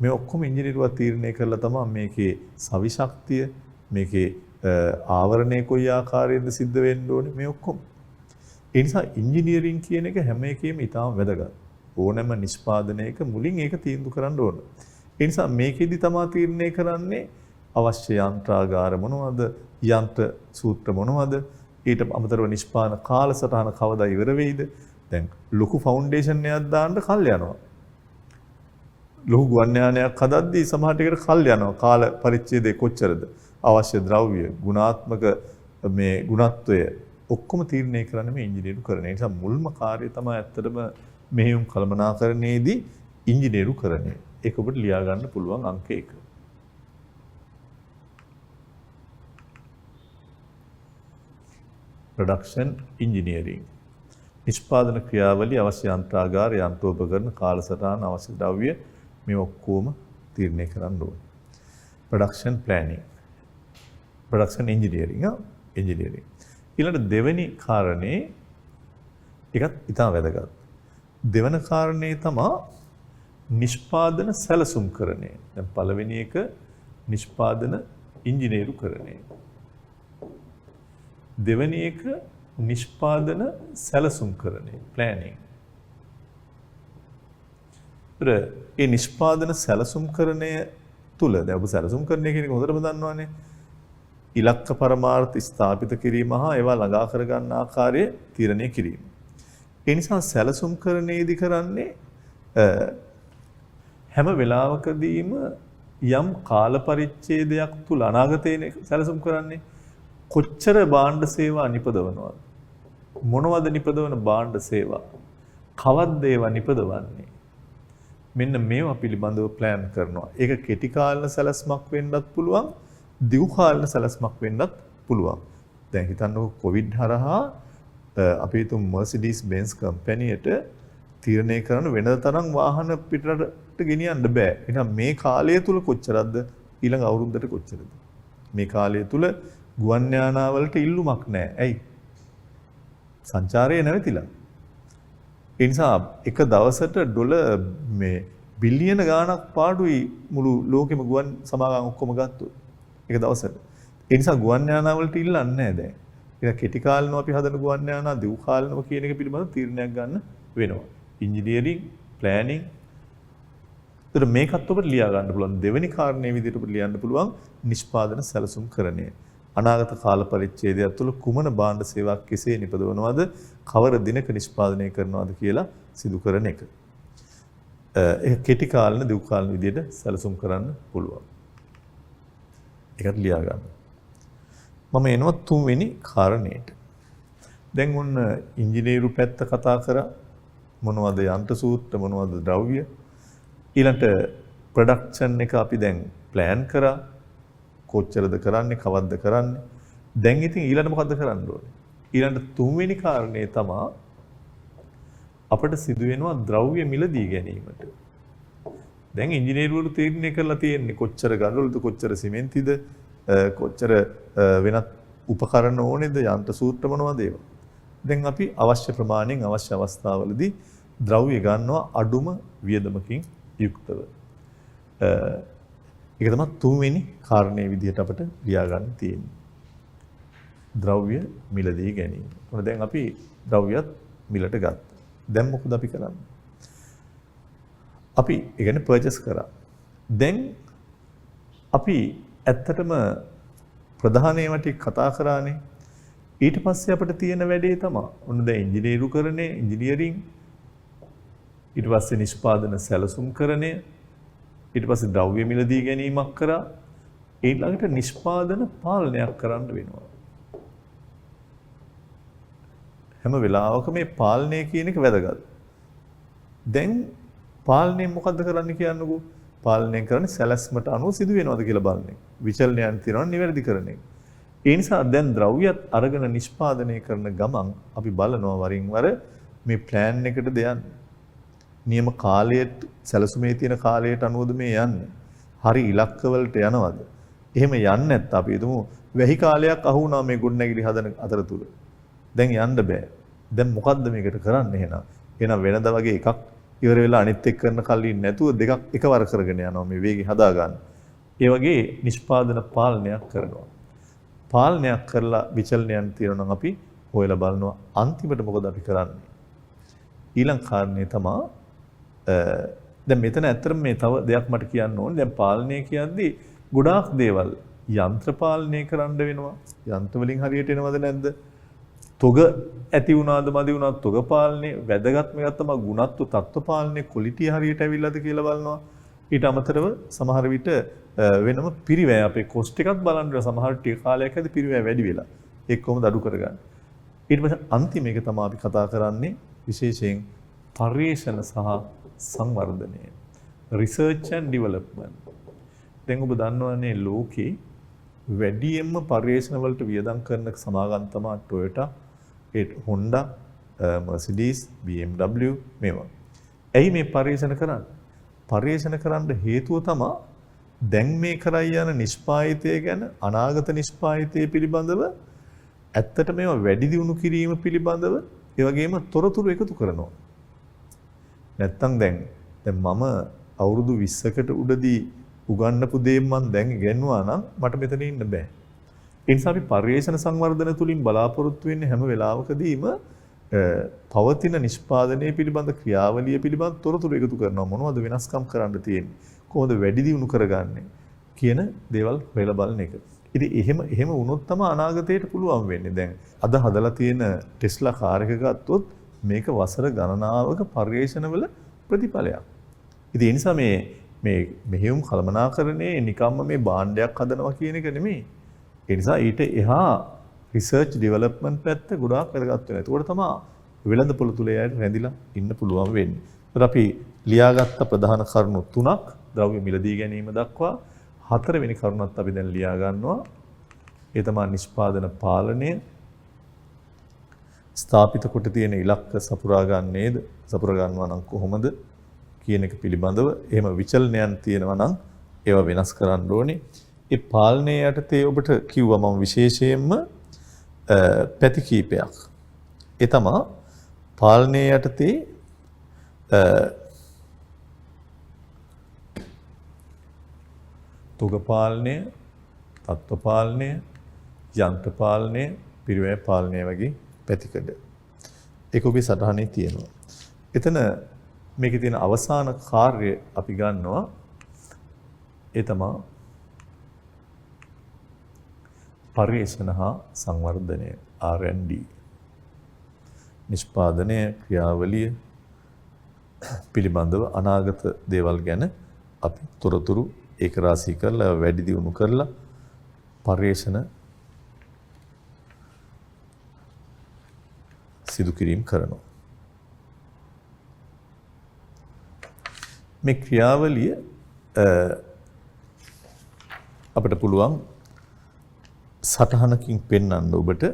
A: මේ ඔක්කොම ඉංජිනේරුවා තීරණය කරලා තමයි මේකේ සවිශක්තිය මේකේ ආවරණය කොයි ආකාරයෙන්ද සිද්ධ වෙන්න ඕනේ මේ ඔක්කොම. ඒ නිසා ඉංජිනේරින් කියන එක හැම එකෙම ඉතාම වැදගත්. ඕනෑම නිෂ්පාදනයක මුලින් ඒක තීන්දුව කරන්න ඕන. ඒ නිසා මේකෙදි තමයි තීරණය කරන්නේ අවශ්‍ය යන්ත්‍රාගාර මොනවද? යන්ත්‍ර සූත්‍ර මොනවද? ඊට අමතරව නිෂ්පාදන කාලසටහන කවදා ඉවර වෙයිද? දැන් ලොකු ෆවුන්ඩේෂන් එකක් දාන්න කල් යනවා. ලොකු ගුවන් යානයක් හදද්දී සමහර ටිකට කල් යනවා. කාල පරිච්ඡේදය කොච්චරද? අවශ්‍ය ද්‍රව්‍ය, ගුණාත්මක මේ ගුණත්වය ඔක්කොම තීරණය කරන්නේ මේ ඉංජිනේරු කරන. ඒ නිසා මුල්ම කාර්යය තමයි ඇත්තටම මෙහෙයුම් කළමනාකරණයේදී ඉංජිනේරු කරන්නේ. ඒක ඔබට ලියා ගන්න පුළුවන් අංක 1. ප්‍රොඩක්ෂන් ඉංජිනේරින් නිෂ්පාදන ක්‍රියාවලිය අවශ්‍ය යන්ත්‍රාගාර යන්ත්‍රෝපකරණ කාලසටහන අවශ්‍ය ද්‍රව්‍ය මේ ඔක්කොම තීරණය කරන්න ඕනේ. ප්‍රොඩක්ෂන් ප්ලෑනින් ප්‍රොඩක්ෂන් ඉංජිනේරින් ඊළඟ දෙවෙනි කාරණේ එකත් ඉතාම වැදගත්. දෙවන කාරණේ තමයි නිෂ්පාදන සැලසුම්කරණය. දැන් පළවෙනි එක නිෂ්පාදන ඉංජිනේරුකරණය. දෙවෙනි එක නිෂ්පාදන සැලසුම්කරණය planning. ඒ නිෂ්පාදන සැලසුම්කරණය තුල දැන් ඔබ සැලසුම්කරණය කියන එක හොඳටම දන්නවනේ. ඉලක්ක පරමාර්ථ ස්ථාපිත කිරීම හා ඒවා ළඟා කර ගන්න ආකාරය තීරණය කිරීම. ඒ නිසා සැලසුම්කරණයේදී කරන්නේ හැම වෙලාවකදීම යම් කාල පරිච්ඡේදයක් තුල අනාගතයේ සැලසුම් කරන්නේ කොච්චර භාණ්ඩ සේවා නිපදවනවද? මොනවද නිපදවන භාණ්ඩ සේවා? කවද්ද ඒවා නිපදවන්නේ? මෙන්න මේවා පිළිබඳව ප්ලෑන් කරනවා. ඒක කෙටි කාලන සැලැස්මක් වෙන්නත් පුළුවන්, දිගු කාලන සැලැස්මක් වෙන්නත් පුළුවන්. දැන් හිතන්නකෝ කොවිඩ් හරහා අපි හිතමු Mercedes Benz කම්පැනියට තීරණය කරන වෙනද තරම් වාහන පිටරට ගෙනියන්න බෑ. එහෙනම් මේ කාලය තුල කොච්චරද ඊළඟ අවුරුද්දට කොච්චරද? මේ කාලය තුල ගුවන් යානාවලට ඉල්ලුමක් නැහැ. ඇයි? සංචාරය නැවතිලා. ඒ නිසා එක දවසට ඩොලර් මේ බිලියන ගාණක් පාඩුයි මුළු ලෝකෙම ගුවන් සමාගම් ඔක්කොම ගත්තොත් එක දවසට. ඒ නිසා ගුවන් යානාවලට ඉල්ලන්නේ නැහැ දැන්. ඒක කෙටි කාලනෝ අපි හදන ගුවන් යානා දිගු කාලනෝ කියන එක පිළිබඳව තීරණයක් ගන්න වෙනවා. Engineering, planning. ඒතර මේකත් ඔබට ලියා ගන්න පුළුවන්. දෙවෙනි කාරණේ විදිහට ඔබට ලියන්න පුළුවන් නිෂ්පාදන සැලසුම්කරණය. අනාගත කාල පරිච්ඡේදය තුළ කුමන භාණ්ඩ සේවාවක් කෙසේ නිපදවනවද, කවර දිනක නිෂ්පාදනය කරනවද කියලා සිදු කරන එක. ඒක කෙටි කාලන, දිගු කාලන විදිහට සැලසුම් කරන්න පුළුවන්. ඒකත් ලියා ගන්න. මම එනවා තුන්වෙනි කාරණේට. දැන් ඔන්න ඉංජිනේරු පැත්ත කතා කරා. මොනවද යන්ත්‍ර සූත්‍ර, මොනවද ද්‍රව්‍ය. ඊළඟට ප්‍රොඩක්ෂන් එක අපි දැන් ප්ලෑන් කරා. කොච්චරද කරන්නේ, කවද්ද කරන්නේ. දැන් ඉතින් ඊළඟට මොකද්ද කරන්න ඕනේ? ඊළඟට තුන්වෙනි කාරණේ තමයි අපිට සිදු වෙනවා ද්‍රව්‍ය මිලදී ගැනීමට. දැන් ඉංජිනේරුවරු තීරණය කරලා තියෙන්නේ කොච්චර ගල්වලද, කොච්චර සිමෙන්තිද, කොච්චර වෙනත් උපකරණ ඕනේද, යන්ත්‍ර සූත්‍ර මොනවද ඒවා. දැන් අපි අවශ්‍ය ප්‍රමාණයෙන් අවශ්‍ය අවස්ථාවලදී ද්‍රව්‍ය ගන්නවා අඩුම වියදමකින් යුක්තව. ඒක තමයි තුන්වෙනි කාරණේ විදිහට අපිට ලියා ගන්න තියෙන්නේ. ද්‍රව්‍ය මිලදී ගැනීම. මොන දැන් අපි ද්‍රව්‍යත් මිලට ගත්තා. දැන් මොකද අපි කරන්නේ? අපි ඒ කියන්නේ පර්චේස් කරා. දැන් අපි ඇත්තටම ප්‍රධාන ඒවා ටික කතා කරානේ. ඊට පස්සේ අපිට තියෙන වැඩේ තමයි ඔන්න දැන් ඉංජිනේරුකරණය, ඉංජිනියරින්, ඊට පස්සේ නිෂ්පාදන සැලසුම්කරණය, ඊට පස්සේ ද්‍රව්‍ය මිලදී ගැනීමක් කරා. ඊළඟට නිෂ්පාදන පාලනයක් කරන්න වෙනවා. හැම වෙලාවකම මේ පාලනය කියන එක වැදගත්. දැන් පාලනය මොකද්ද කරන්න කියන්නකෝ? පාලනය කරන්නේ සැලැස්මට අනුව සිදු වෙනවද කියලා බලන එක. විචලනයන් තියෙනවා නිවැරදි කරන එක. ඒ නිසා දැන් ද්‍රව්‍යත් අරගෙන නිෂ්පාදනය කරන ගමන් අපි බලනවා වරින් වර මේ ප්ලෑන් එකට දෙයන් නියම කාලයට සැලසුමේ තියෙන කාලයට අනුවද මේ යන්නේ. හරි ඉලක්කවලට යනවද? එහෙම යන්නේ නැත්නම් අපි හිතමු වැහි කාලයක් අහු වුණා මේ ගොඩනැගිලි හදන අතරතුර. දැන් යන්න බෑ. දැන් මොකද්ද මේකට කරන්නේ එහෙනම්? එහෙනම් වෙනද වගේ එකක් ඉවර වෙලා අනිත් එක්ක කරන කල්ලි නැතුව දෙකක් එකවර කරගෙන යනවා මේ වේගය හදා ගන්න. ඒ වගේ නිෂ්පාදන පාලනයක් කරනවා. පාලනයක් කරලා විචලනයන් තියෙනවා නම් අපි හොයලා බලනවා අන්තිමට මොකද අපි කරන්නේ. ඊළඟ කාරණේ තමයි දැන් මෙතන ඇත්තටම මේ තව දෙයක් මට කියන්න ඕනේ. දැන් පාලනය කියද්දී ගොඩාක් දේවල් යන්ත්‍ර පාලනය කරන්න වෙනවා. යන්ත්‍ර වලින් හරියට එනවද නැද්ද? තොග ඇති වුණාද මදි වුණාද තොග පාලනය වැදගත්ම එක තමයි ගුණත්ව තත්ත්ව පාලනය ක්වොලිටි හරියට ඇවිල්ලාද කියලා බලනවා. ඊට අමතරව සමහර විට වෙනම පිරිවැය අපේ කොස්ට් එකත් බලන්න සමහර ටික කාලයක් ඇද්දි පිරිවැය වැඩි වෙලා ඒක කොහොමද අඩු කරගන්නේ. ඊට පස්සේ අන්තිම එක තමයි අපි කතා කරන්නේ විශේෂයෙන් පර්යේෂණ සහ සංවර්ධනය. Research and development. දැන් ඔබ දන්නවනේ ලෝකේ වැඩියෙන්ම පර්යේෂණ වලට වියදම් කරන සමාගම් තමයි Toyota, Honda, Mercedes, BMW මේවා. ඇයි මේ පර්යේෂණ කරන්නේ? පර්යේෂණ කරන්න හේතුව තමයි දැන් මේ කරයි යන නිෂ්පාදිතය ගැන අනාගත නිෂ්පාදිතය පිළිබඳව ඇත්තට මේවා වැඩි දියුණු කිරීම පිළිබඳව ඒ වගේම තොරතුරු එකතු කරනවා. නැත්තම් දැන් දැන් මම අවුරුදු 20කට උඩදී උගන්නපු දේ මම දැන් ඉගෙනුවා නම් මට මෙතන ඉන්න බෑ. ඒ නිසා අපි පරිේශන සංවර්ධන තුලින් බලාපොරොත්තු වෙන්නේ හැම වෙලාවකදීම පවතින නිෂ්පාදනයේ පිළිබඳ ක්‍රියාවලිය පිළිබඳ තොරතුරු එකතු කරනවා. මොනවද වෙනස්කම් කරන්න තියෙන්නේ? කොහොමද වැඩි දියුණු කරගන්නේ කියන දේවල් හොයලා බලන එක. ඉතින් එහෙම වුණොත් තමයි අනාගතයට පුළුවන් වෙන්නේ. දැන් අද හදලා තියෙන ටෙස්ලා කාර් එක ගත්තොත් මේක වසර ගණනාවක පරිේශනවල ප්‍රතිඵලයක්. ඉතින් ඒ නිසා මේ මෙහෙයුම් කළමනාකරණයේ නිකම්ම මේ භාණ්ඩයක් හදනවා කියන එක නෙමෙයි. ඒ නිසා ඊට එහා රිසර්ච් ඩෙවලොප්මන්ට් පැත්ත ගොඩාක් වැදගත් වෙනවා. ඒකට තමයි වෙළඳපොළ තුල යායට රැඳිලා ඉන්න පුළුවන් වෙන්නේ. ඒත් අපි ලියාගත්ත ප්‍රධාන කරුණු 3ක් ද්‍රව්‍ය මිලදී ගැනීම දක්වා 4වෙනි කරුණත් අපි දැන් ලියා ගන්නවා. ඒ තමයි නිෂ්පාදන පාලනය. ස්ථාපිත කොට තියෙන ඉලක්ක සපුරා ගන්නවා නම් කොහොමද කියන එක පිළිබඳව එහෙම විචලනයන් තියෙනවා නම් ඒවා වෙනස් කරන්න ඕනේ. ඒ පාලනය යටතේ ඔබට කිව්වා මම විශේෂයෙන්ම පැති කීපයක්. ඒ තමයි පාලනය යටතේ තුග පාලනය, තත්ත්ව පාලනය, යන්ත්‍ර පාලනය, පිරිවැය පාලනය වගේ පැතිකඩ. ඒක ඔබේ සටහනේ තියෙනවා. එතන මේකේ තියෙන අවසාන කාර්ය අපි ගන්නවා. ඒ තමයි පරිේශන හා සංවර්ධනය R&D. නිෂ්පාදනය ක්‍රියාවලිය පිළිබඳව අනාගත දේවල් ගැන අපි තොරතුරු ඒක රාශී කරලා වැඩි දියුණු කරලා පරිේශන සිදු කිරීම කරනවා. මේ ක්‍රියාවලිය අපිට පුළුවන් සටහනකින් පෙන්වන්න ඔබට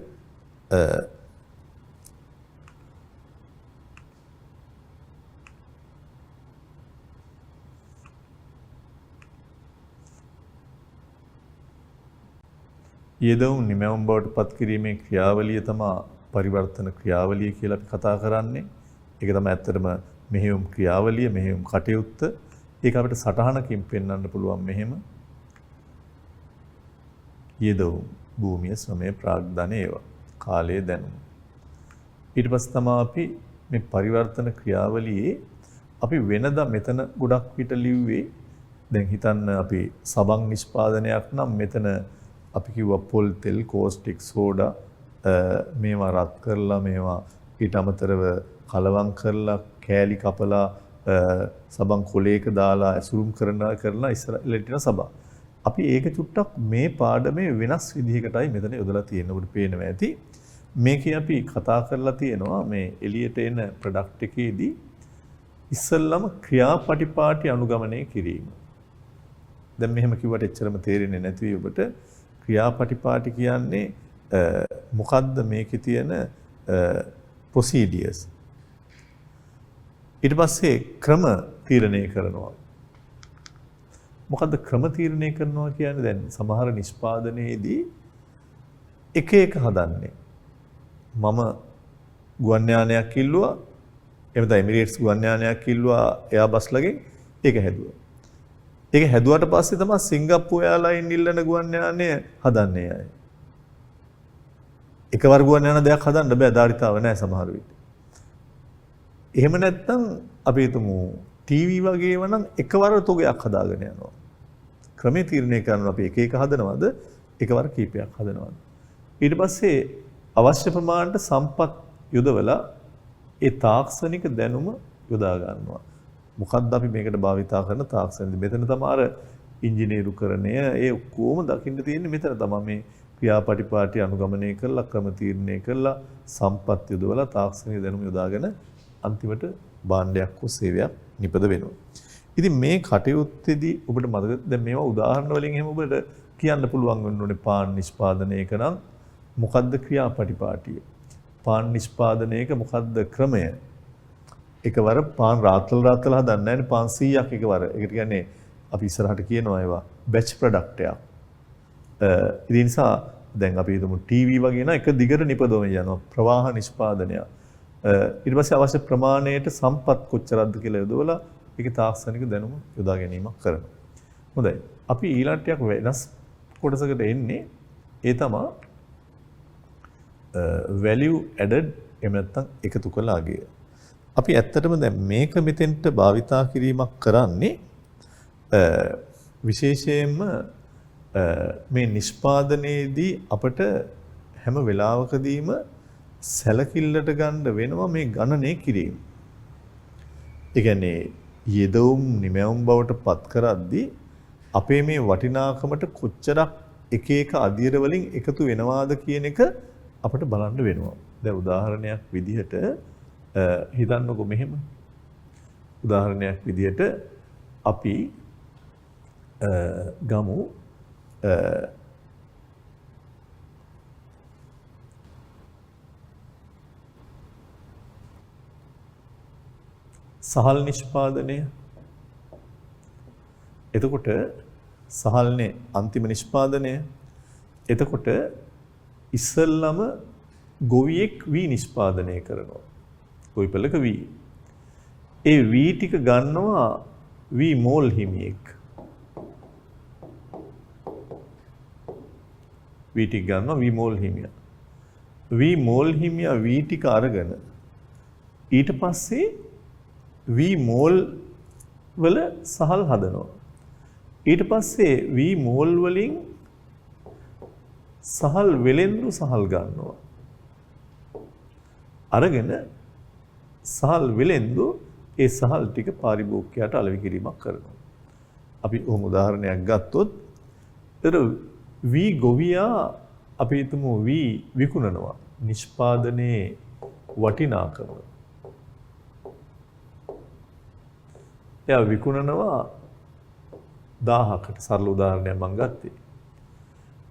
A: යෙදවුම් නිමැවුම් බවට පත් කිරීමේ ක්‍රියාවලිය තමයි පරිවර්තන ක්‍රියාවලිය කියලා අපි කතා කරන්නේ. ඒක තමයි ඇත්තටම මෙහෙයුම් ක්‍රියාවලිය, මෙහෙයුම් කටයුත්ත. ඒක අපිට සටහනකින් පෙන්වන්න පුළුවන් මෙහෙම. යෙදවුම් භූමිය, ශ්‍රමය, ප්‍රාග්ධනය ඒවා. කාලය දැනුම. ඊට පස්සේ තමයි අපි මේ පරිවර්තන ක්‍රියාවලියේ අපි වෙනදා මෙතන ගොඩක් විට ලිව්වේ. දැන් හිතන්න අපි සබන් නිෂ්පාදනයක් නම් මෙතන අපි කිව්වා පොල් තෙල්, කෝස්ටික් සෝඩා මේවා රත් කරලා මේවා ඊට අමතරව කලවම් කරලා කෑලි කපලා සබන් කොලයක දාලා ඇසුරුම් කරලා ඉස්සරහට යන සබා. අපි ඒක චුට්ටක් මේ පාඩමේ වෙනස් විදිහකටයි මෙතන යොදලා තියෙන. ඔබට පේනවා ඇති. මේකේ අපි කතා කරලා තියෙනවා මේ එළියට එන ප්‍රොඩක්ට් එකේදී ඉස්සල්ලාම ක්‍රියාපටිපාටි අනුගමනය කිරීම. දැන් මෙහෙම කිව්වට එච්චරම තේරෙන්නේ නැති ඔබට. ක්‍රියාපටිපාටි කියන්නේ මොකද්ද මේකේ තියෙන procedures. ඊට පස්සේ ක්‍රම තීරණය කරනවා. මොකද්ද ක්‍රම තීරණය කරනවා කියන්නේ? දැන් සමහර නිෂ්පාදනයේදී එක එක හදන්නේ. මම ගුවන් යානයක් කිල්ලුවා, එහෙම නැත්නම් එමිරේට්ස් ගුවන් යානයක් කිල්ලුවා එයාබස් ලගෙන් ඒක හැදුවා. ඒක හැදුවට පස්සේ තමයි සිංගප්පූර් එයාලයින් ඉල්ලන ගුවන් යානය හදන්නේ අය. එකවර ගුවන් යාන දෙයක් හදන්න බෑ, ධාරිතාව නැහැ සමහර විට. එහෙම නැත්නම් අපි හිතමු ටීවී වගේම නම් එකවර තොගයක් හදාගෙන යනවා. ක්‍රමයේ තීරණය කරනවා අපි එක එක හදනවද, එකවර කීපයක් හදනවද. ඊට පස්සේ අවශ්‍ය ප්‍රමාණයට සම්පත් යොදවලා ඒ තාක්ෂණික දැනුම යොදා ගන්නවා. මොකක්ද අපි මේකට භාවිතා කරන තාක්ෂණය? මෙතන තමයි අර ඉංජිනේරුකරණය ඒ ඔක්කොම දකින්න තියෙන්නේ මෙතන තමයි. මේ ක්‍රියාපටිපාටි අනුගමනය කරලා ක්‍රම තීරණය කරලා සම්පත් යොදවලා තාක්ෂණික දැනුම යොදාගෙන අන්තිමට භාණ්ඩයක් හෝ සේවයක් නිපද වෙනවා. ඉතින් මේ කටයුත්තේදී ඔබට මතක දැන් මේවා උදාහරණ වලින් එහෙම ඔබට කියන්න පුළුවන් වෙන්න ඕනේ. පාන් නිෂ්පාදනයක නම් මොකද්ද ක්‍රියාපටිපාටිය? පාන් නිෂ්පාදනයක මොකද්ද ක්‍රමය? එකවර පාන් රාත්තල් හදන්නේ නැහැ නේ 500ක් එකවර. ඒකට කියන්නේ අපි ඉස්සරහට කියනවා ඒවා බැච් ප්‍රොඩක්ට් එකක්. ඒ නිසා දැන් අපි හිතමු ටීවී වගේ නා එක දිගට නිපදවම යනවා ප්‍රවාහ නිෂ්පාදනය. ඊට පස්සේ අවශ්‍ය ප්‍රමාණයට සම්පත් කොච්චරක්ද කියලා යොදවලා ඒකේ තාක්ෂණික දැනුම යොදා ගැනීමක් කරනවා. හොඳයි. අපි ඊළඟට ටිකක් වෙනස් කොටසකට එන්නේ. ඒ තමයි value added එහෙම නැත්නම් එකතු කළ අගය. අපි ඇත්තටම දැන් මේක මෙතෙන්ට භාවිතා කිරීමක් කරන්නේ විශේෂයෙන්ම මේ නිෂ්පාදනයේදී අපට හැම වෙලාවකදීම සැලකිල්ලට ගන්න වෙනවා මේ ගණනය කිරීම. ඒ කියන්නේ යෙදවුම් නිමැවුම් බවට පත් කරද්දී අපේ මේ වටිනාකමට කොච්චරක් එක එක අදියර වලින් එකතු වෙනවාද කියන එක අපිට බලන්න වෙනවා. දැන් උදාහරණයක් විදිහට හිතන්නකො මෙහෙම. උදාහරණයක් විදිහට අපි ගමු සහල් නිෂ්පාදනය. එතකොට සහල්නේ අන්තිම නිෂ්පාදනය. එතකොට ඉස්සල්ලාම ගොවියෙක් වී නිෂ්පාදනය කරනවා. ගොවිපලක වී. ඒ වී ටික ගන්නවා වී මෝල් හිමියෙක්. වී ටික ගන්නවා වී මෝල් හිමියා. වී මෝල් හිමියා වී ටික අරගෙන ඊට පස්සේ වී මෝල් වල සහල් හදනවා. ඊට පස්සේ වී මෝල් වලින් සහල් වෙලෙන්දු සහල් ගන්නවා. අරගෙන සහල් වෙලෙන්දු ඒ සහල් ටික පාරිභෝගිකයාට අලෙවි කිරීමක් කරනවා. අපි ඔහොම උදාහරණයක් ගත්තොත් ඒතර වී ගොවියා අපි හිතමු වී විකුණනවා. නිෂ්පාදනයේ වටිනාකම. එයා විකුණනවා 1000කට. සරල උදාහරණයක් මම ගත්තේ.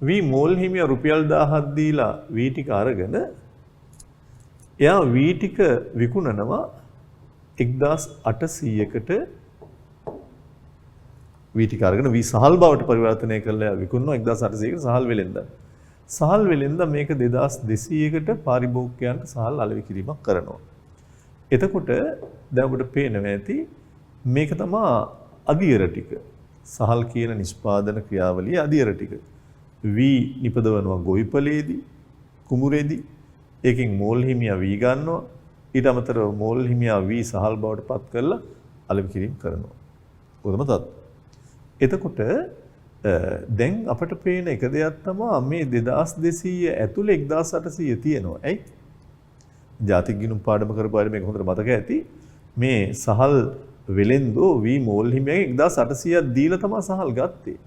A: වී මෝල් හිමියා රුපියල් 1000ක් දීලා වී ටික අරගෙන එයා වී ටික විකුණනවා 1800කට. වී ටික අරගෙන වී සහල් බවට පරිවර්තනය කරලා එයා විකුණනවා 1800කට සහල් වෙලෙන්ද. සහල් වෙලෙන්ද මේක 2200කට පාරිභෝගිකයන්ට සහල් අලෙවි කිරීමක් කරනවා. එතකොට දැන් ඔබට පේනවා ඇති මේක තමයි අදියර ටික. සහල් කියන නිෂ්පාදන ක්‍රියාවලියේ අදියර ටික. වී නිපදවනවා ගොවිපලයේදී කුඹුරේදී. ඒකෙන් මෝල් හිමියා වී ගන්නවා. ඊට අමතරව මෝල් හිමියා වී සහල් බවට පත් කරලා අලෙවි කිරීම කරනවා. ඔතන තත්. එතකොට දැන් අපට පේන එක දෙයක් තමයි මේ 2200 ඇතුලේ 1800 තියෙනවා. ඇයි? ජාතික ගිණුම් පාඩම කරපාරි මේක හොඳට මතක ඇති. මේ සහල් වෙලෙන්දෝ වී මෝල් හිමියාගෙන් 1800ක් දීලා තමයි සහල් ගත්තේ.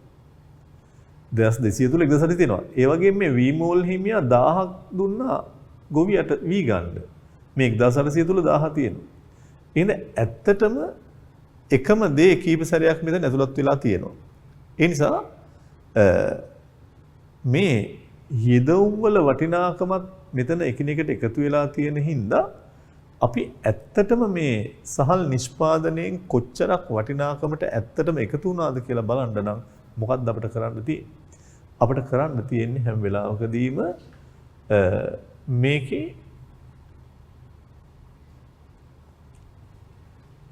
A: 2200 තුල 1800 තියෙනවා. ඒ වගේම මේ වී මෝල් හිමියා 1000ක් දුන්නා ගොවියට වී ගන්න. මේ 1800 තුල 1000 තියෙනවා. එහෙනම් ඇත්තටම එකම දේ කීප සැරයක් මෙතන ඇතුළත් වෙලා තියෙනවා. ඒ නිසා මේ යෙදවුම් වල වටිනාකමක් මෙතන එකිනෙකට එකතු වෙලා තියෙන හින්දා අපි ඇත්තටම මේ සහල් නිෂ්පාදනයෙන් කොච්චරක් වටිනාකමට ඇත්තටම එකතු වුණාද කියලා බලන්න නම් මොකක්ද අපිට කරන්න තියෙන්නේ? අපිට කරන්න තියෙන්නේ හැම වෙලාවකදීම මේකේ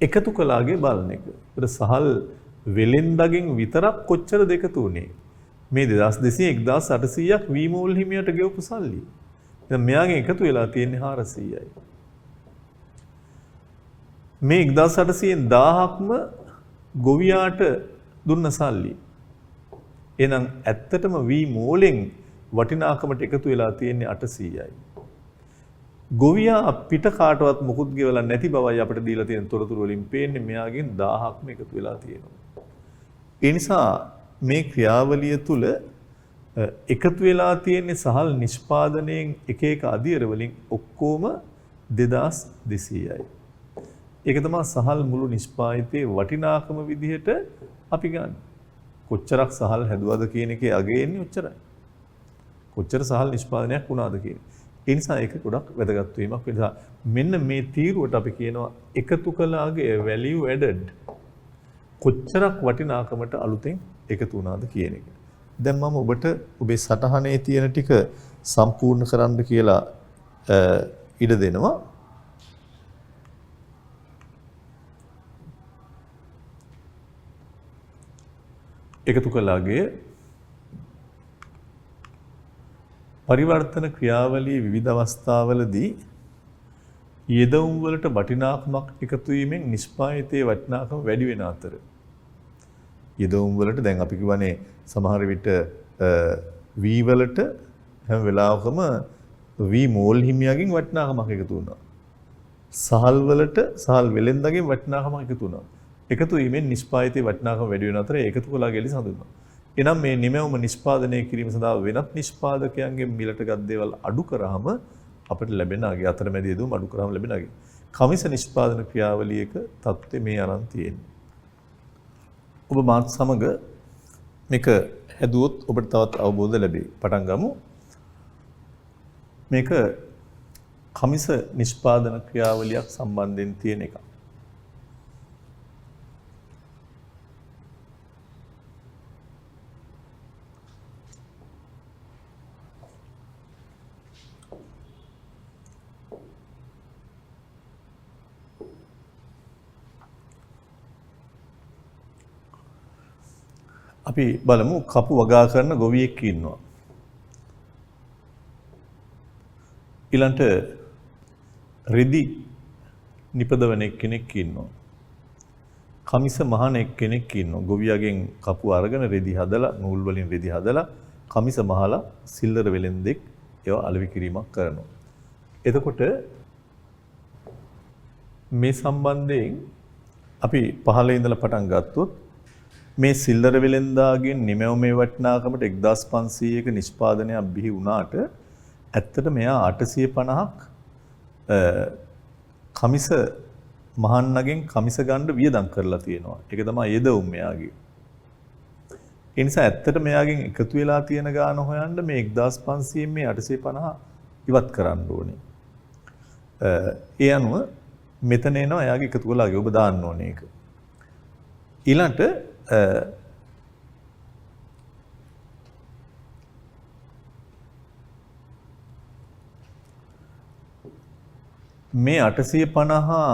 A: එකතු කළාගේ බලන එක. ඒත් සහල් වෙලෙන්දගෙන් විතරක් කොච්චරද එකතු වුනේ? මේ 2200 1800ක් වී මෝල් හිමියට ගෙවපු සල්ලි. දැන් මෙයාගෙන් එකතු වෙලා තියෙන්නේ 400යි. මේ 1800න් 1000ක්ම ගොවියාට දුන්න සල්ලි. එහෙනම් ඇත්තටම වී මෝලෙන් වටිනාකමට එකතු වෙලා තියෙන්නේ 800යි. ගොවියා පිට කාටවත් මුකුත් ගෙවලා නැති බවයි අපිට දීලා තියෙන තොරතුරු වලින් පේන්නේ මෙයාගෙන් 1000ක්ම එකතු වෙලා තියෙනවා. ඒ නිසා මේ ක්‍රියාවලිය තුල එකතු වෙලා තියෙන්නේ සහල් නිෂ්පාදනයෙන් එක එක අදියර වලින් ඔක්කොම 2200යි. ඒක තමයි සහල් මුළු නිෂ්පාදිතයේ වටිනාකම විදිහට අපි ගන්න. කොච්චරක් සහල් හැදුවද කියන එකේ අගය එන්නේ ඔච්චරයි. කොච්චර සහල් නිෂ්පාදනයක් වුණාද කියන්නේ. ඒ නිසා ඒක ගොඩක් වැදගත් වීමක් වෙනවා. මෙන්න මේ තීරුවට අපි කියනවා එකතු කළාගේ value added. කොච්චරක් වටිනාකමට අලුතෙන් එකතු වුණාද කියන එක. දැන් මම ඔබට ඔබේ සටහනේ තියෙන ටික සම්පූර්ණ කරන්න කියලා ඉඩ දෙනවා. එකතු කළාගේ පරිවර්තන ක්‍රියාවලියේ විවිධ අවස්ථාවලදී යෙදවුම් වලට වටිනාකමක් එකතු වීමෙන් නිෂ්පාදිතයේ වටිනාකම වැඩි වෙන අතර යෙදවුම් වලට දැන් අපි කියවනේ සමහර විට V වලට හැම වෙලාවකම V මෝල් හිමියාගෙන් වටිනාකමක් එකතු වුණා. සහල් වලට සහල් වෙලෙන්දගෙන් වටිනාකමක් එකතු වුණා. එකතු වීමෙන් නිෂ්පාදිතයේ වටිනාකම වැඩි වෙන අතර ඒකතු කළා කියලා හඳුන්වනවා. එනම් මේ නිමැවුම නිෂ්පාදනය කිරීම සඳහා වෙනත් නිෂ්පාදකයන්ගෙන් මිලටගත් දේවල් අඩු කරාම අපිට ලැබෙන අගය අතරමැද යෙදුම් අඩු කරාම ලැබෙන අගය. කමිස නිෂ්පාදන ක්‍රියාවලියක தත්ත්වය මේ අරන් තියෙන්නේ. ඔබ මාත් සමග මේක හැදුවොත් ඔබට තවත් අවබෝධ ලැබේ. පටන් ගමු. මේක කමිස නිෂ්පාදන ක්‍රියාවලියක් සම්බන්ධයෙන් තියෙන එකක්. අපි බලමු කපු වගා කරන ගොවියෙක් ඉන්නවා. ඊළඟට රෙදි නිපදවන කෙනෙක් ඉන්නවා. කමිස මහන කෙනෙක් ඉන්නවා. ගොවියාගෙන් කපු අරගෙන රෙදි හදලා නූල් වලින් රෙදි හදලා කමිස මහලා සිල්ලර වෙලෙන්දෙක් ඒවා අලෙවි කිරීමක් කරනවා. එතකොට මේ සම්බන්ධයෙන් අපි පහළ ඉඳලා පටන් ගත්තොත් මේ සිල්ලර වෙලෙන්දාගෙන් නිමැවුමේ වටිනාකමට 1500ක නිෂ්පාදනයක් බිහි වුණාට ඇත්තට මෙයා 850ක් කමිස මහන්නගෙන් කමිස ගන්න වියදම් කරලා තියෙනවා. ඒක තමයි යෙදවුම් මෙයාගේ. ඒ නිසා ඇත්තට මෙයාගෙන් එකතු වෙලා තියෙන ගාන හොයන්න මේ 1500න් මේ 850 ඉවත් කරන්න ඕනේ. ඒ අනුව මෙතන එනවා එයාගේ එකතු කළාගේ ඔබ දාන්න ඕනේ ඒක. ඊළඟට මේ 850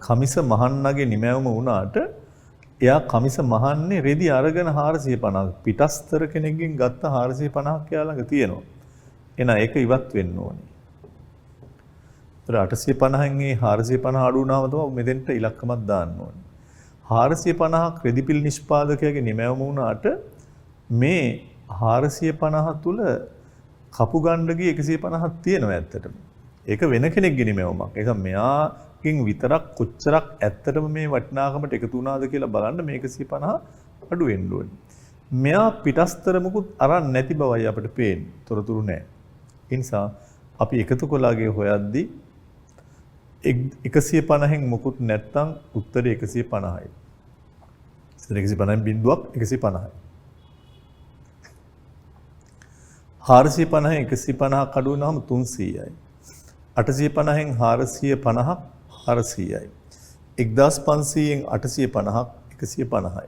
A: කමිස මහන්නගේ නිමැවුම වුණාට එයා කමිස මහන්නේ රෙදි අරගෙන 450 පිටස්තර කෙනෙක්ගෙන් ගත්ත 450ක් එයා ළඟ තියෙනවා. එහෙනම් ඒක ඉවත් වෙන්න ඕනේ. ඒතර 850න් ඒ 450 අඩු වුණාම තමයි මෙතෙන්ට ඉලක්කමක් දාන්න ඕනේ. 450ක් රෙදිපිල් නිෂ්පාදකයාගේ නිමැවුම වුණාට මේ 450 තුල කපු ගන්න ගිය 150ක් තියෙනවා ඇත්තටම. ඒක වෙන කෙනෙක්ගේ නිමැවුමක්. ඒක මෙයාකින් විතරක් කොච්චරක් ඇත්තටම මේ වටිනාකමට එකතු වුණාද කියලා බලන්න මේ 150 අඩු වෙන්න ඕනේ. මෙයා පිටස්තර මුකුත් අරන් නැති බවයි අපිට පේන්නේ. තොරතුරු නැහැ. ඒ නිසා අපි එකතු කළාගේ හොයද්දී 150න් මුකුත් නැත්තම් උත්තරේ 150යි. 150න් බිඳුවක් 150යි. 450න් 150ක් අඩු වුණාම 300යි. 850න් 450ක් 400යි. 1500න් 850ක් 150යි.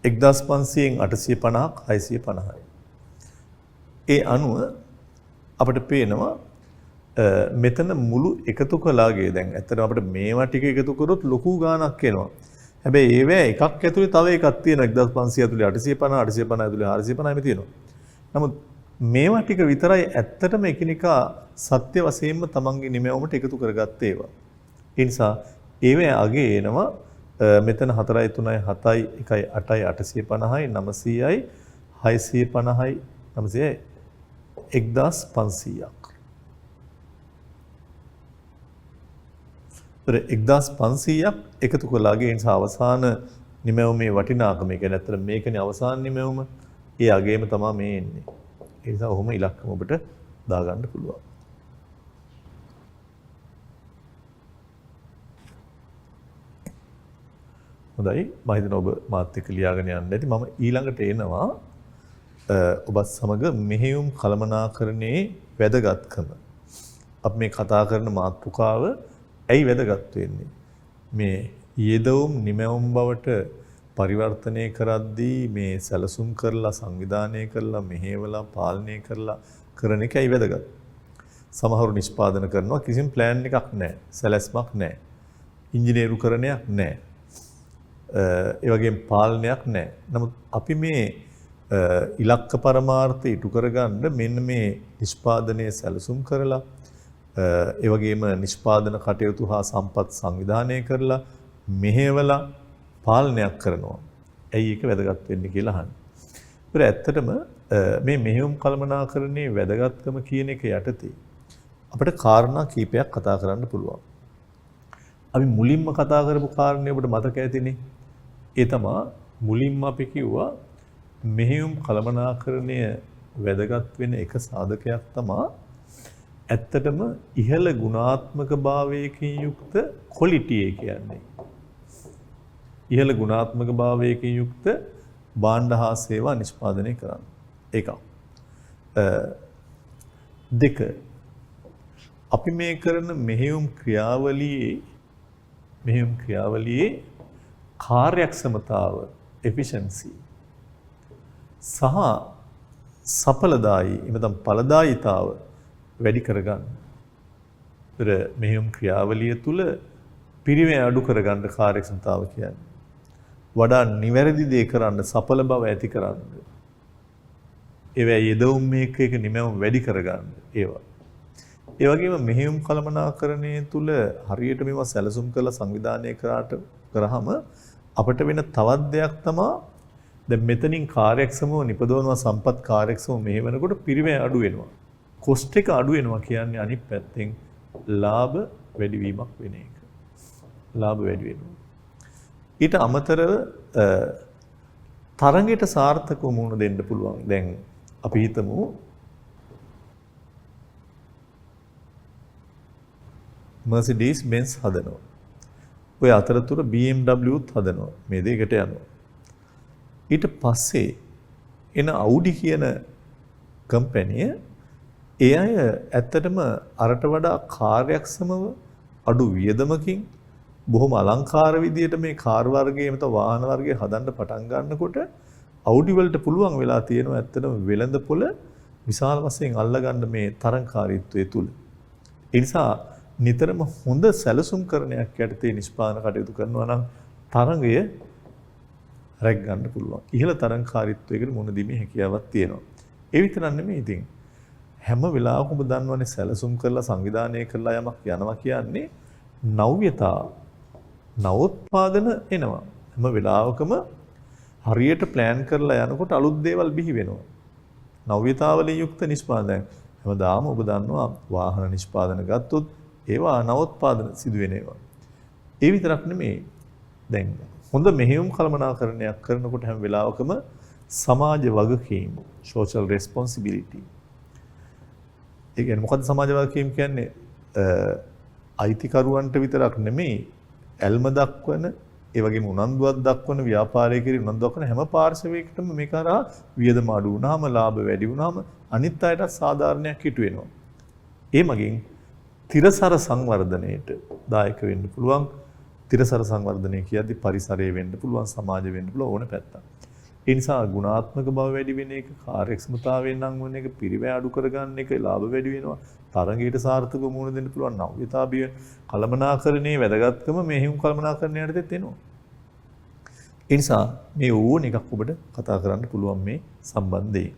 A: 1500න් 850ක් 650යි. ඒ අනුව අපිට පේනවා මෙතන මුළු එකතු කළාගේ දැන් ඇත්තටම අපිට මේවා ටික එකතු කරොත් ලොකු ගාණක් එනවා. හැබැයි ඒවැ එකක් ඇතුලේ තව එකක් තියෙනවා 1500 ඇතුලේ 850 850 ඇතුලේ 450 තියෙනවා. නමුත් මේවා ටික විතරයි ඇත්තටම එකිනෙකා සත්‍ය වශයෙන්ම තමන්ගේ නිමැවුමට එකතු කරගත්ත ඒවා. ඒ නිසා ඒවැ අගේ එනවා මෙතන 4යි 3යි 7යි 1යි 8යි 850යි 900යි 650යි 900යි 1500ක්. 1500ක් එකතු කළාගේ ඒ නිසා අවසාන නිමැවුමේ වටිනාකම කියන්නේ ඇත්තට මේකනේ අවසාන නිමැවුම. ඒ අගේම තමයි මේ එන්නේ. ඒ නිසා ඔහොම ඉලක්කම ඔබට දාගන්න පුළුවන්. හොඳයි මම හිතනවා ඔබ මාත් එක්ක ලියාගෙන යන්න ඇති. මම ඊළඟට එනවා ඔබත් සමග මෙහෙයුම් කළමනාකරණයේ වැදගත්කම. අපි මේ කතා කරන මාතෘකාව ඇයි වැදගත් වෙන්නේ? මේ යෙදවුම් නිමැවුම් බවට පරිවර්තනය කරද්දී මේ සැලසුම් කරලා සංවිධානය කරලා මෙහෙवला පාලනය කරලා කරන එකයි වැදගත්. සමහරු නිෂ්පාදන කරනවා කිසිම ප්ලෑන් එකක් නැහැ, සැලැස්මක් නැහැ, ඉංජිනේරුකරණයක් නැහැ. ඒ වගේම පාලනයක් නැහැ. නමුත් අපි මේ ඉලක්ක පරමාර්ථය ඉටු කරගන්න මෙන්න මේ නිෂ්පාදනයේ සැලසුම් කරලා ඒ වගේම නිෂ්පාදන කටයුතු හා සම්පත් සංවිධානය කරලා මෙහෙवला පාලනයක් කරනවා. ඇයි ඒක වැදගත් වෙන්නේ කියලා අහන්නේ. ඒත් ඇත්තටම මේ මෙහෙයුම් කළමනාකරණයේ වැදගත්කම කියන එක යටතේ අපිට කාරණා කීපයක් කතා කරන්න පුළුවන්. අපි මුලින්ම කතා කරපු කාරණේ ඔබට මතක ඇතිනේ. ඒ තමයි මුලින්ම අපි කිව්වා මෙහෙයුම් කළමනාකරණය වැදගත් වෙන එක සාධකයක් තමයි ඇත්තටම ඉහළ ගුණාත්මක භාවයකින් යුක්ත ක්වොලිටි කියන්නේ. ඉහළ ගුණාත්මක භාවයකින් යුක්ත භාණ්ඩ හා සේවා නිෂ්පාදනය කරන්න. එකක්. දෙක. අපි මේ කරන මෙහෙයුම් ක්‍රියාවලියේ කාර්යක්ෂමතාව efficiency සහ සඵලදායී එමෙතන ඵලදායීතාව වැඩි කරගන්න. ඒතර මෙහෙයුම් ක්‍රියාවලිය තුල පිරිවැය අඩු කරගන්න කාර්යක්ෂමතාව කියන්නේ. වඩා නිවැරදි දේ කරන්න සඵල බව ඇති කරන්න. ඒවැ යෙදවුම් මේක නිමැවුම් වැඩි කරගන්න ඒවා. ඒ වගේම මෙහෙයුම් කළමනාකරණයේ තුල හරියට මේවා සැලසුම් කරලා සංවිධානය කරාම අපිට වෙන තවත් දෙයක් තමයි දැන් මෙතනින් කාර්යක්ෂමව නිපදවනවා සම්පත් කාර්යක්ෂමව මෙහෙ වෙනකොට පිරිවැය අඩු වෙනවා. කොස්ට් එක අඩු වෙනවා කියන්නේ අනිත් පැත්තෙන් ලාභ වැඩිවීමක් වෙන එක. ලාභ වැඩි වෙනවා. ඊට අමතරව තරඟයට සාර්ථකව මුහුණ දෙන්න පුළුවන්. දැන් අපි හිතමු Mercedes Benz හදනවා. ඔය අතරතුර BMW උත් හදනවා. මේ දෙකට යනවා. ඊට පස්සේ එන Audi කියන කම්පැනිය ඒ අය ඇත්තටම අරට වඩා කාර්යක්ෂමව අඩු වියදමකින් බොහොම අලංකාර විදියට මේ කාර් වර්ගයේ මත වාහන වර්ගයේ හදන්න පටන් ගන්නකොට Audi වලට පුළුවන් වෙලා තියෙනවා ඇත්තටම වෙළඳපොළ විශාල වශයෙන් අල්ලගන්න මේ තරංකාරීත්වයේ තුල. ඒ නිසා නිතරම හොඳ සැලසුම් කරණයක් යටතේ නිෂ්පාදන කටයුතු කරනවා නම් තරඟය රැක් ගන්න පුළුවන්. ඉහළ තරංකාරීත්වයකට මුහුණ දීමේ හැකියාවක් තියෙනවා. ඒ විතරක් නෙමෙයි ඉතින් හැම වෙලාවකම දන්නවනේ සැලසුම් කරලා සංවිධානය කරලා යමක් යනවා කියන්නේ නවෝත්පාදන එනවා. හැම වෙලාවකම හරියට ප්ලෑන් කරලා යනකොට අලුත් දේවල් බිහි වෙනවා. නව්‍යතාවලින් යුක්ත නිෂ්පාදනය. හැමදාම ඔබ දන්නවා වාහන නිෂ්පාදන ගත්තොත් ඒවා නවෝත්පාදන සිදුවෙන ඒවා. ඒ විතරක් නෙමෙයි. දැන් හොඳ මෙහෙයුම් කළමනාකරණයක් කරනකොට හැම වෙලාවකම සමාජ වගකීම් social responsibility. ඒ කියන්නේ මොකද්ද සමාජ වගකීම් කියන්නේ? අයිතිකරුවන්ට විතරක් නෙමෙයි ඇල්ම දක්වන ඒ වගේම උනන්දුවක් දක්වන ව්‍යාපාරයේ කිරි උනන්දු දක්වන හැම පාර්ශවයකටම මේක කරා වියදම අඩු වුණාම ලාභ වැඩි වුණාම අනිත් අයටත් සාධාරණයක් හිටු වෙනවා. ඒ මගින් තිරසර සංවර්ධනයේට දායක වෙන්න පුළුවන්. තිරසර සංවර්ධනය කියද්දි පරිසරය වෙන්න පුළුවන්, සමාජ වෙන්න පුළුවන් ඕන පැත්තක්. ඒ නිසා ගුණාත්මක බව වැඩි වෙන එක, කාර්යක්ෂමතාවයෙන් නම් වෙන එක, පිරිවැය අඩු කරගන්න එක, ලාභ වැඩි වෙනවා. තරඟයට සාර්ථකව මුහුණ දෙන්න පුළුවන් නව්‍යතාවය කළමනාකරණයේ වැදගත්කම මෙහෙයුම් කළමනාකරණයටත් එනවා. ඒ නිසා මේ ඕන එකක් ඔබට කතා කරන්න පුළුවන් මේ සම්බන්ධයෙන්.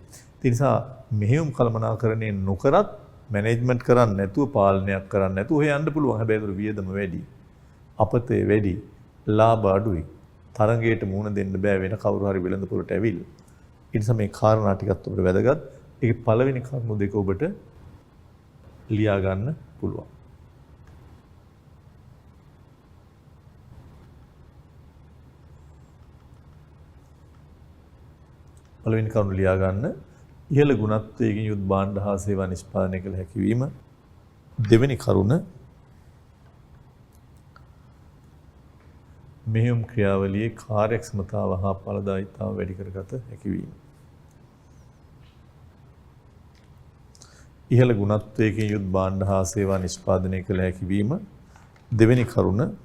A: ඒ නිසා මෙහෙයුම් කළමනාකරණය නොකරත් මැනේජ්මන්ට් කරන්නේ නැතුව පාලනයක් කරන්නේ නැතුව ඔය යන්න පුළුවන්. හැබැයි ඒක වියදම වැඩි. අපතේ වැඩි. ලාභ අඩුයි. තරඟයට මුහුණ දෙන්න බෑ වෙන කවුරු හරි වෙළඳ පොළට ඇවිල්ලා. ඒ නිසා මේ කාරණා ටිකත් ඔබට වැදගත්. ඒකේ පළවෙනි කරුණු දෙක ඔබට ලියා ගන්න පුළුවන්. පළවෙනි කරුණ ලියා ගන්න ඉහළ ගුණත්වයකින් යුත් භාණ්ඩ හා සේවා නිෂ්පාදනය කළ හැකි වීම. දෙවෙනි කරුණ මෙහෙයුම් ක්‍රියාවලියේ කාර්යක්ෂමතාව හා ඵලදායීතාව වැඩි කරගත හැකි වීම. ඉහළ ගුණත්වයකින් යුත් භාණ්ඩ හා සේවා නිෂ්පාදනය කළ හැකි වීම. දෙවෙනි කරුණ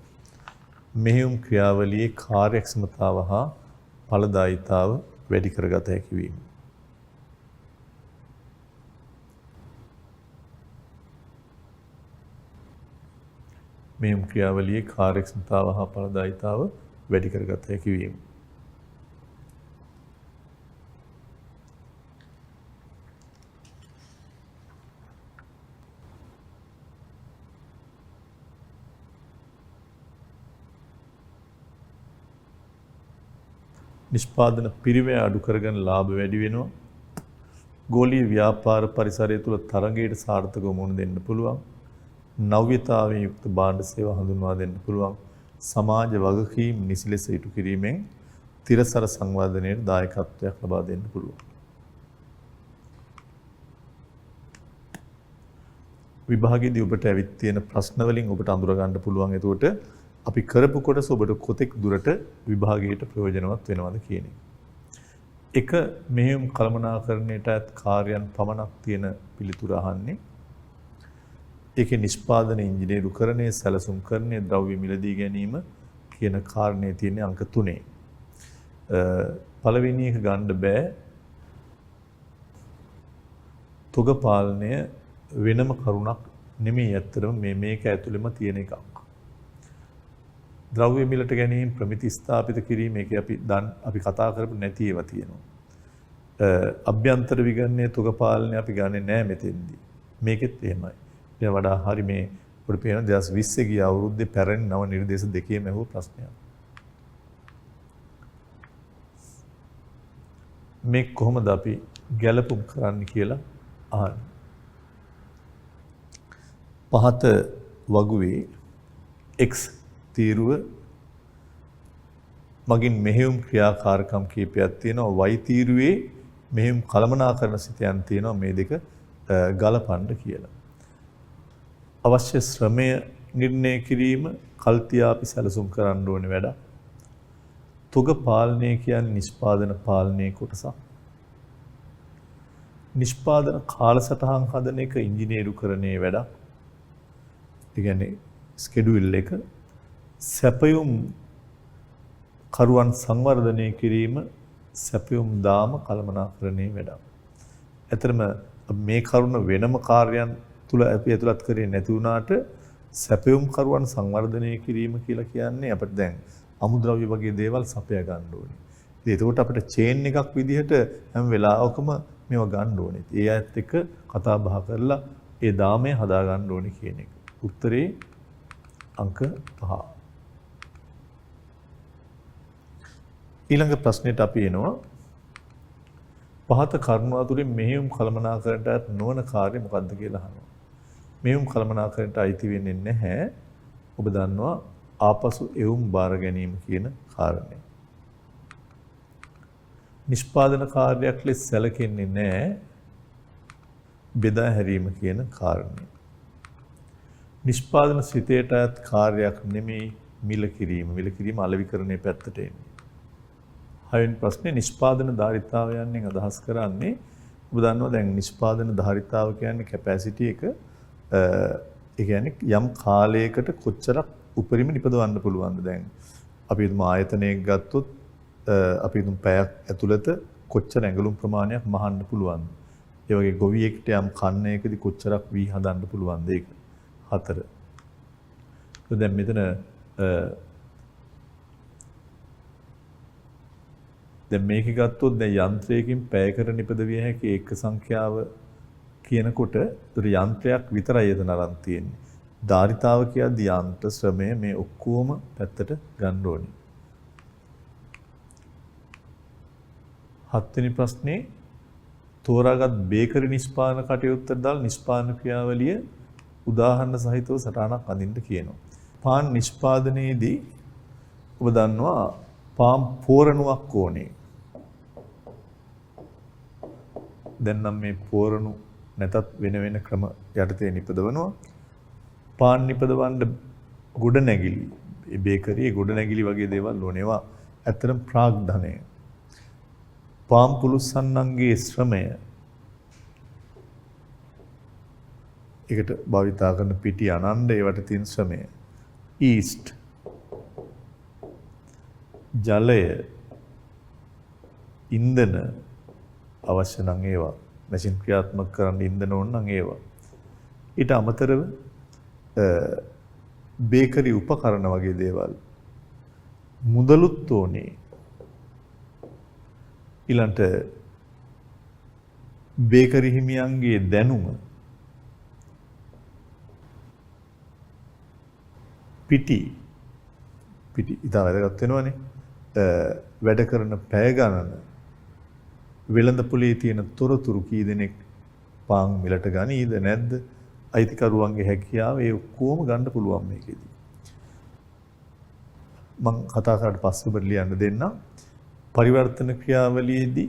A: මෙහෙයුම් ක්‍රියාවලියේ කාර්යක්ෂමතාව හා ඵලදායීතාව වැඩි කරගත හැකි වීම. මෙහෙයුම් ක්‍රියාවලියේ කාර්යක්ෂමතාව හා ඵලදායීතාව වැඩි කරගත හැකි වීම. නිෂ්පාදන පිරිවැය අඩු කරගෙන ලාභ වැඩි වෙනවා. ගෝලීය ව්‍යාපාර පරිසරය තුළ තරගයට සාර්ථකව මුහුණ දෙන්න පුළුවන්. නව්‍යතාවයෙන් යුක්ත භාණ්ඩ සේවා හඳුන්වා දෙන්න පුළුවන්. සමාජ වගකීම් නිසි ලෙස ඉටු කිරීමෙන් තිරසර සංවර්ධනයට දායකත්වයක් ලබා දෙන්න පුළුවන්. විභාගයේදී ඔබට ඇවිත් තියෙන ප්‍රශ්න වලින් ඔබට අඳුර ගන්න පුළුවන්. එතකොට අපි කරපු කොටස ඔබට කොතෙක් දුරට විභාගයට ප්‍රයෝජනවත් වෙනවද කියන එක. මෙහෙයුම් කළමනාකරණයටත් කාර්යයන් පමණක් තියෙන පිළිතුර අහන්නේ. ඒකේ නිෂ්පාදන ඉංජිනේරුකරණය, සැලසුම්කරණය, ද්‍රව්‍ය මිලදී ගැනීම කියන කාරණේ තියෙන අංක 3. පළවෙනි එක ගන්න බෑ. තොග පාලනය වෙනම කරුණක් නෙමෙයි. ඇත්තටම මේක ඇතුළෙම තියෙන එකක්. ද්‍රව්‍ය මිලට ගැනීම, ප්‍රමිති ස්ථාපිත කිරීම, ඒක අපි කතා කරපු නැති ඒවා තියෙනවා. අභ්‍යන්තර විගණනයේ තොග පාලනය අපි ගන්නෙ නෑ මෙතෙන්දී. මේකෙත් එහෙමයි. ඊට වඩා හරි මේ පොඩි පේන 2020 ගිය අවුරුද්දේ පැරණි නව නිර්දේශ දෙකේම ඇහුව ප්‍රශ්නයක්. මේ කොහොමද අපි ගැලපුම් කරන්න කියලා අහන්නේ. පහත වගුවේ X තීරුව මගින් මෙහෙයුම් ක්‍රියාකාරකම් කීපයක් තියෙනවා. Y තීරුවේ මෙහෙයුම් කළමනාකරණ සිතයන් තියෙනවා. මේ දෙක ගලපන්න කියලා. අවශ්‍ය ශ්‍රමය නිර්ණය කිරීම කල්තියාපි සැලසුම් කරන්න ඕනේ වැඩ. තොග පාලනය කියන්නේ නිෂ්පාදන පාලනයේ කොටසක්. නිෂ්පාදන කාලසටහන් හදන එක ඉංජිනේරුකරණයේ වැඩක්. ඒ කියන්නේ ස්කෙඩියුල් එක. සැපයුම් කරුවන් සංවර්ධනය කිරීම සැපයුම් දාම කළමනාකරණයේ වැඩක්. ඇතරම මේ කරුණ වෙනම කාර්යයන් තුල අපි ඇතුළත් කරේ නැති වුණාට සැපයුම් කරුවන් සංවර්ධනය කිරීම කියලා කියන්නේ අපිට දැන් අමුද්‍රව්‍ය වගේ දේවල් සපයා ගන්න ඕනේ. ඉතින් ඒකට අපිට චේන් එකක් විදිහට හැම වෙලාවකම මේවා ගන්න ඕනේ. ඒ අයත් එක්ක කතා බහ කරලා ඒ දාමය හදා ගන්න ඕනේ කියන එක. උත්තරේ අංක 5. ඊළඟ ප්‍රශ්නෙට අපි එනවා. පහත කරුණු අතුරින් මෙහෙයුම් කළමනාකරණයට නොවන කාර්ය මොකක්ද කියලා අහනවා. මෙහෙයුම් කළමනාකරණයට අයිති වෙන්නේ නැහැ. ඔබ දන්නවා ආපසු එවුම් බාර ගැනීම කියන කාරණය. නිෂ්පාදන කාර්යයක් ලෙස සැලකෙන්නේ නැහැ බෙදා හැරීම කියන කාරණය. නිෂ්පාදන සිතේට අයත් කාර්යයක් නෙමෙයි මිල කිරීම. මිල කිරීම අලෙවිකරණයේ පැත්තට එන්නේ. හයවෙනි ප්‍රශ්නේ නිෂ්පාදන ධාරිතාවයන්ෙන් අදහස් කරන්නේ ඔබ දන්නවා දැන් නිෂ්පාදන ධාරිතාව කියන්නේ කැපැසිටි එක. ඒ කියන්නේ යම් කාලයකට කොච්චරක් උපරිම නිපදවන්න පුළුවන්ද. දැන් අපි හිතමු ආයතනයක් ගත්තොත් අපි හිතමු පැයක් ඇතුළත කොච්චර ඇඟලුම් ප්‍රමාණයක් මහන්න පුළුවන්ද. ඒ වගේ ගොවියෙක්ට යම් කන්නයකදී කොච්චරක් වී හදන්න පුළුවන්ද. ඒක 4. දැන් මෙතන දැන් මේක ගත්තොත් දැන් යන්ත්‍රයකින් පැයකට නිපදවිය හැකි ඒක සංඛ්‍යාව කියනකොට ඒතර යන්ත්‍රයක් විතරයි එතන අරන් තියෙන්නේ. ධාරිතාව කියද්දී යන්ත්‍ර ශ්‍රමය මේ ඔක්කොම පැත්තට ගන්න ඕනේ. 7 වෙනි ප්‍රශ්නේ තෝරාගත් බේකරි නිෂ්පාදන කටයුත්තට දාලා නිෂ්පාදන ක්‍රියාවලිය උදාහරණ සහිතව සටහනක් අඳින්න කියනවා. පාන් නිෂ්පාදනයේදී ඔබ දන්නවා පාන් පෝරණුවක් ඕනේ. දැන් නම් මේ පෝරණු නැතත් වෙන වෙන ක්‍රම යටතේ නිපදවනවා. පාන් නිපදවන්න ගොඩනැගිලි, බේකරියේ ගොඩනැගිලි වගේ දේවල් ඕනේවා. ඇත්තටම ප්‍රාග්ධනය. පාන් පුලුස්සන්නන්ගේ ශ්‍රමය. ඒකට භාවිතා කරන පිටි අනණ්ඩ ඒවට තියෙන ශ්‍රමය. ඊස්ට්. ජලය, ඉන්ධන අවශ්‍ය නම් ඒවා. මැෂින් ක්‍රියාත්මක කරන්න ඉන්ධන ඕන නම් ඒවා. ඊට අමතරව බේකරි උපකරණ වගේ දේවල්. මුදලුත් ඕනේ. ඊළඟට බේකරි හිමියන්ගේ දැනුම පිටි ඉතා වැදගත් වෙනවනේ. වැඩ කරන පැය ගණන වෙළඳ පොලේ තියෙන තොරතුරු කී දෙනෙක් පාන් මිලට ගනීද නැද්ද? අයිතිකරුවන්ගේ හැකියාව ඒ ඔක්කොම ගන්න පුළුවන් මේකෙදි. මම කතා කරලා පස්සේ ඔබට ලියන්න දෙන්නම්. පරිවර්තන ක්‍රියාවලියේදී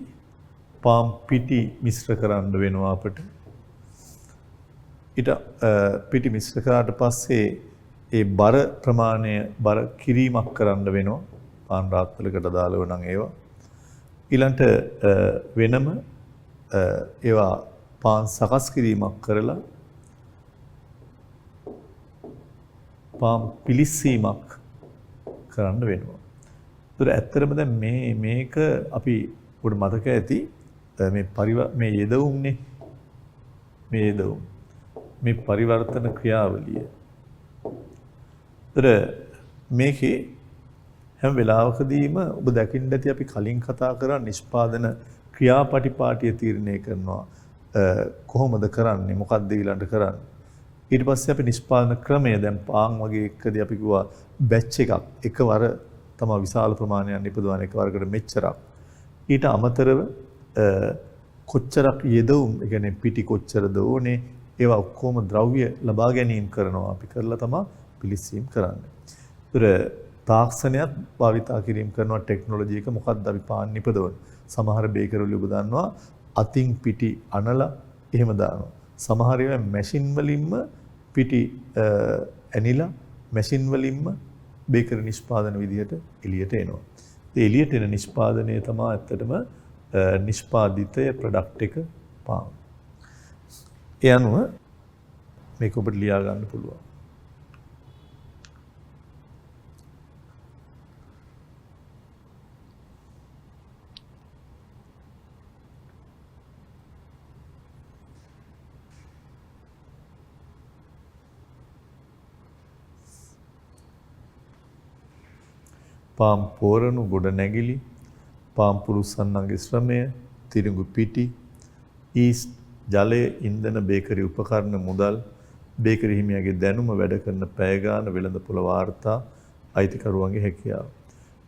A: පාම් පිටි මිශ්‍ර කරන්න වෙනවා අපට. ඊට පිටි මිශ්‍ර කරාට පස්සේ ඒ බර ප්‍රමාණය බර කිරීමක් කරන්න වෙනවා. පාන් රාත්තලකට දාලව නම් ඒවා. ඊළඟට වෙනම ඒවා පාන් සකස් කිරීමක් කරලා පාන් පිලිස්සීමක් කරන්න වෙනවා. ඒතර ඇත්තටම දැන් මේක අපි උඩ මතක ඇති මේ යෙදවුම්නේ මේ පරිවර්තන ක්‍රියාවලිය. ඒතර මේකේ හැම වෙලාවකදීම ඔබ දකින්න ඇති අපි කලින් කතා කරා නිෂ්පාදන ක්‍රියාපටිපාටිය තීරණය කරනවා. කොහොමද කරන්නේ? මොකක්ද ඊළඟට කරන්නේ? ඊට පස්සේ අපි නිෂ්පාදන ක්‍රමය දැන් පාන් වගේ එකදී අපි කිව්වා බැච් එකක් එකවර තමයි විශාල ප්‍රමාණයක් නිපදවන එකවරකට මෙච්චරක්. ඊට අමතරව කොච්චරක් යෙදවුම්, ඒ කියන්නේ පිටි කොච්චරද ඕනේ, ඒවා ඔක්කොම ද්‍රව්‍ය ලබා ගැනීම කරනවා අපි කරලා තමයි පිලිස්සීම් කරන්නේ. ඒතර තාක්ෂණයත් භාවිතා කිරීම කරනවා ටෙක්නොලොජි එක මොකක්ද අපි පාන් නිපදවන. සමහර බේකරිවල ඔබ දන්නවා අතින් පිටි අනලා එහෙම දානවා. සමහර ඒවා මැෂින් වලින්ම පිටි ඇනිලා මැෂින් වලින්ම බේකරි නිෂ්පාදන විදිහට එළියට එනවා. ඒ එළියට එන නිෂ්පාදනය තමයි ඇත්තටම නිෂ්පාදිතය ප්‍රොඩක්ට් එක පාන්. ඒ අනුව මේක ඔබට ලියා ගන්න පුළුවන්. පාම් පෝරණු ගොඩ නැගිලි පාම් පුරුස්සන්නන්ගේ ශ්‍රමය තිරිඟු පිටි ඊස්ට් ජලය ඉන්ධන බේකරි උපකරණ මුදල් බේකරි හිමියගේ දැනුම වැඩ කරන පැය ගාන වෙළඳපොළ වාර්තා අයිතිකරුවන්ගේ හැකියාව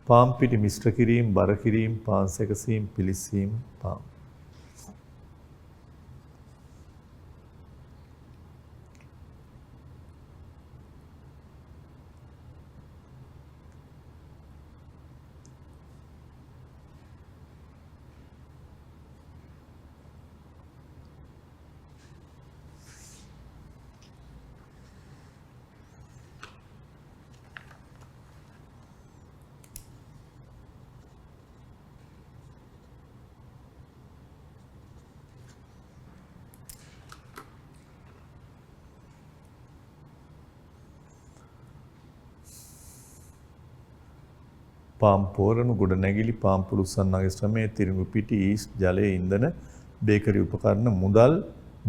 A: පාම් පිටි මිශ්‍ර කිරීම බර කිරීම පාන් සැකසීම පිලිස්සීම පාම් පාම් පෝරණු ගොඩ නැගිලි පාම් පුරුස්සන්නගේ ශ්‍රමය තිරිඟු පිටි ඊස්ට් ජලය ඉන්ධන බේකරි උපකරණ මුදල්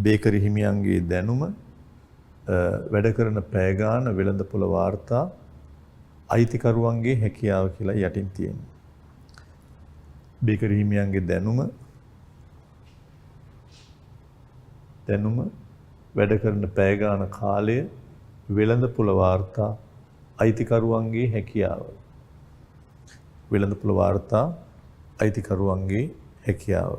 A: බේකරි හිමියන්ගේ දැනුම වැඩ කරන පැය ගාන වෙළඳපොළ වාර්තා අයිතිකරුවන්ගේ හැකියාව කියලා යටින් තියෙනවා. බේකරි හිමියන්ගේ දැනුම වැඩ කරන පැය ගාන කාලය වෙළඳපොළ වාර්තා අයිතිකරුවන්ගේ හැකියාව වෙළඳපොළ වාර්තා අයිතිකරුවන්ගේ හැකියාව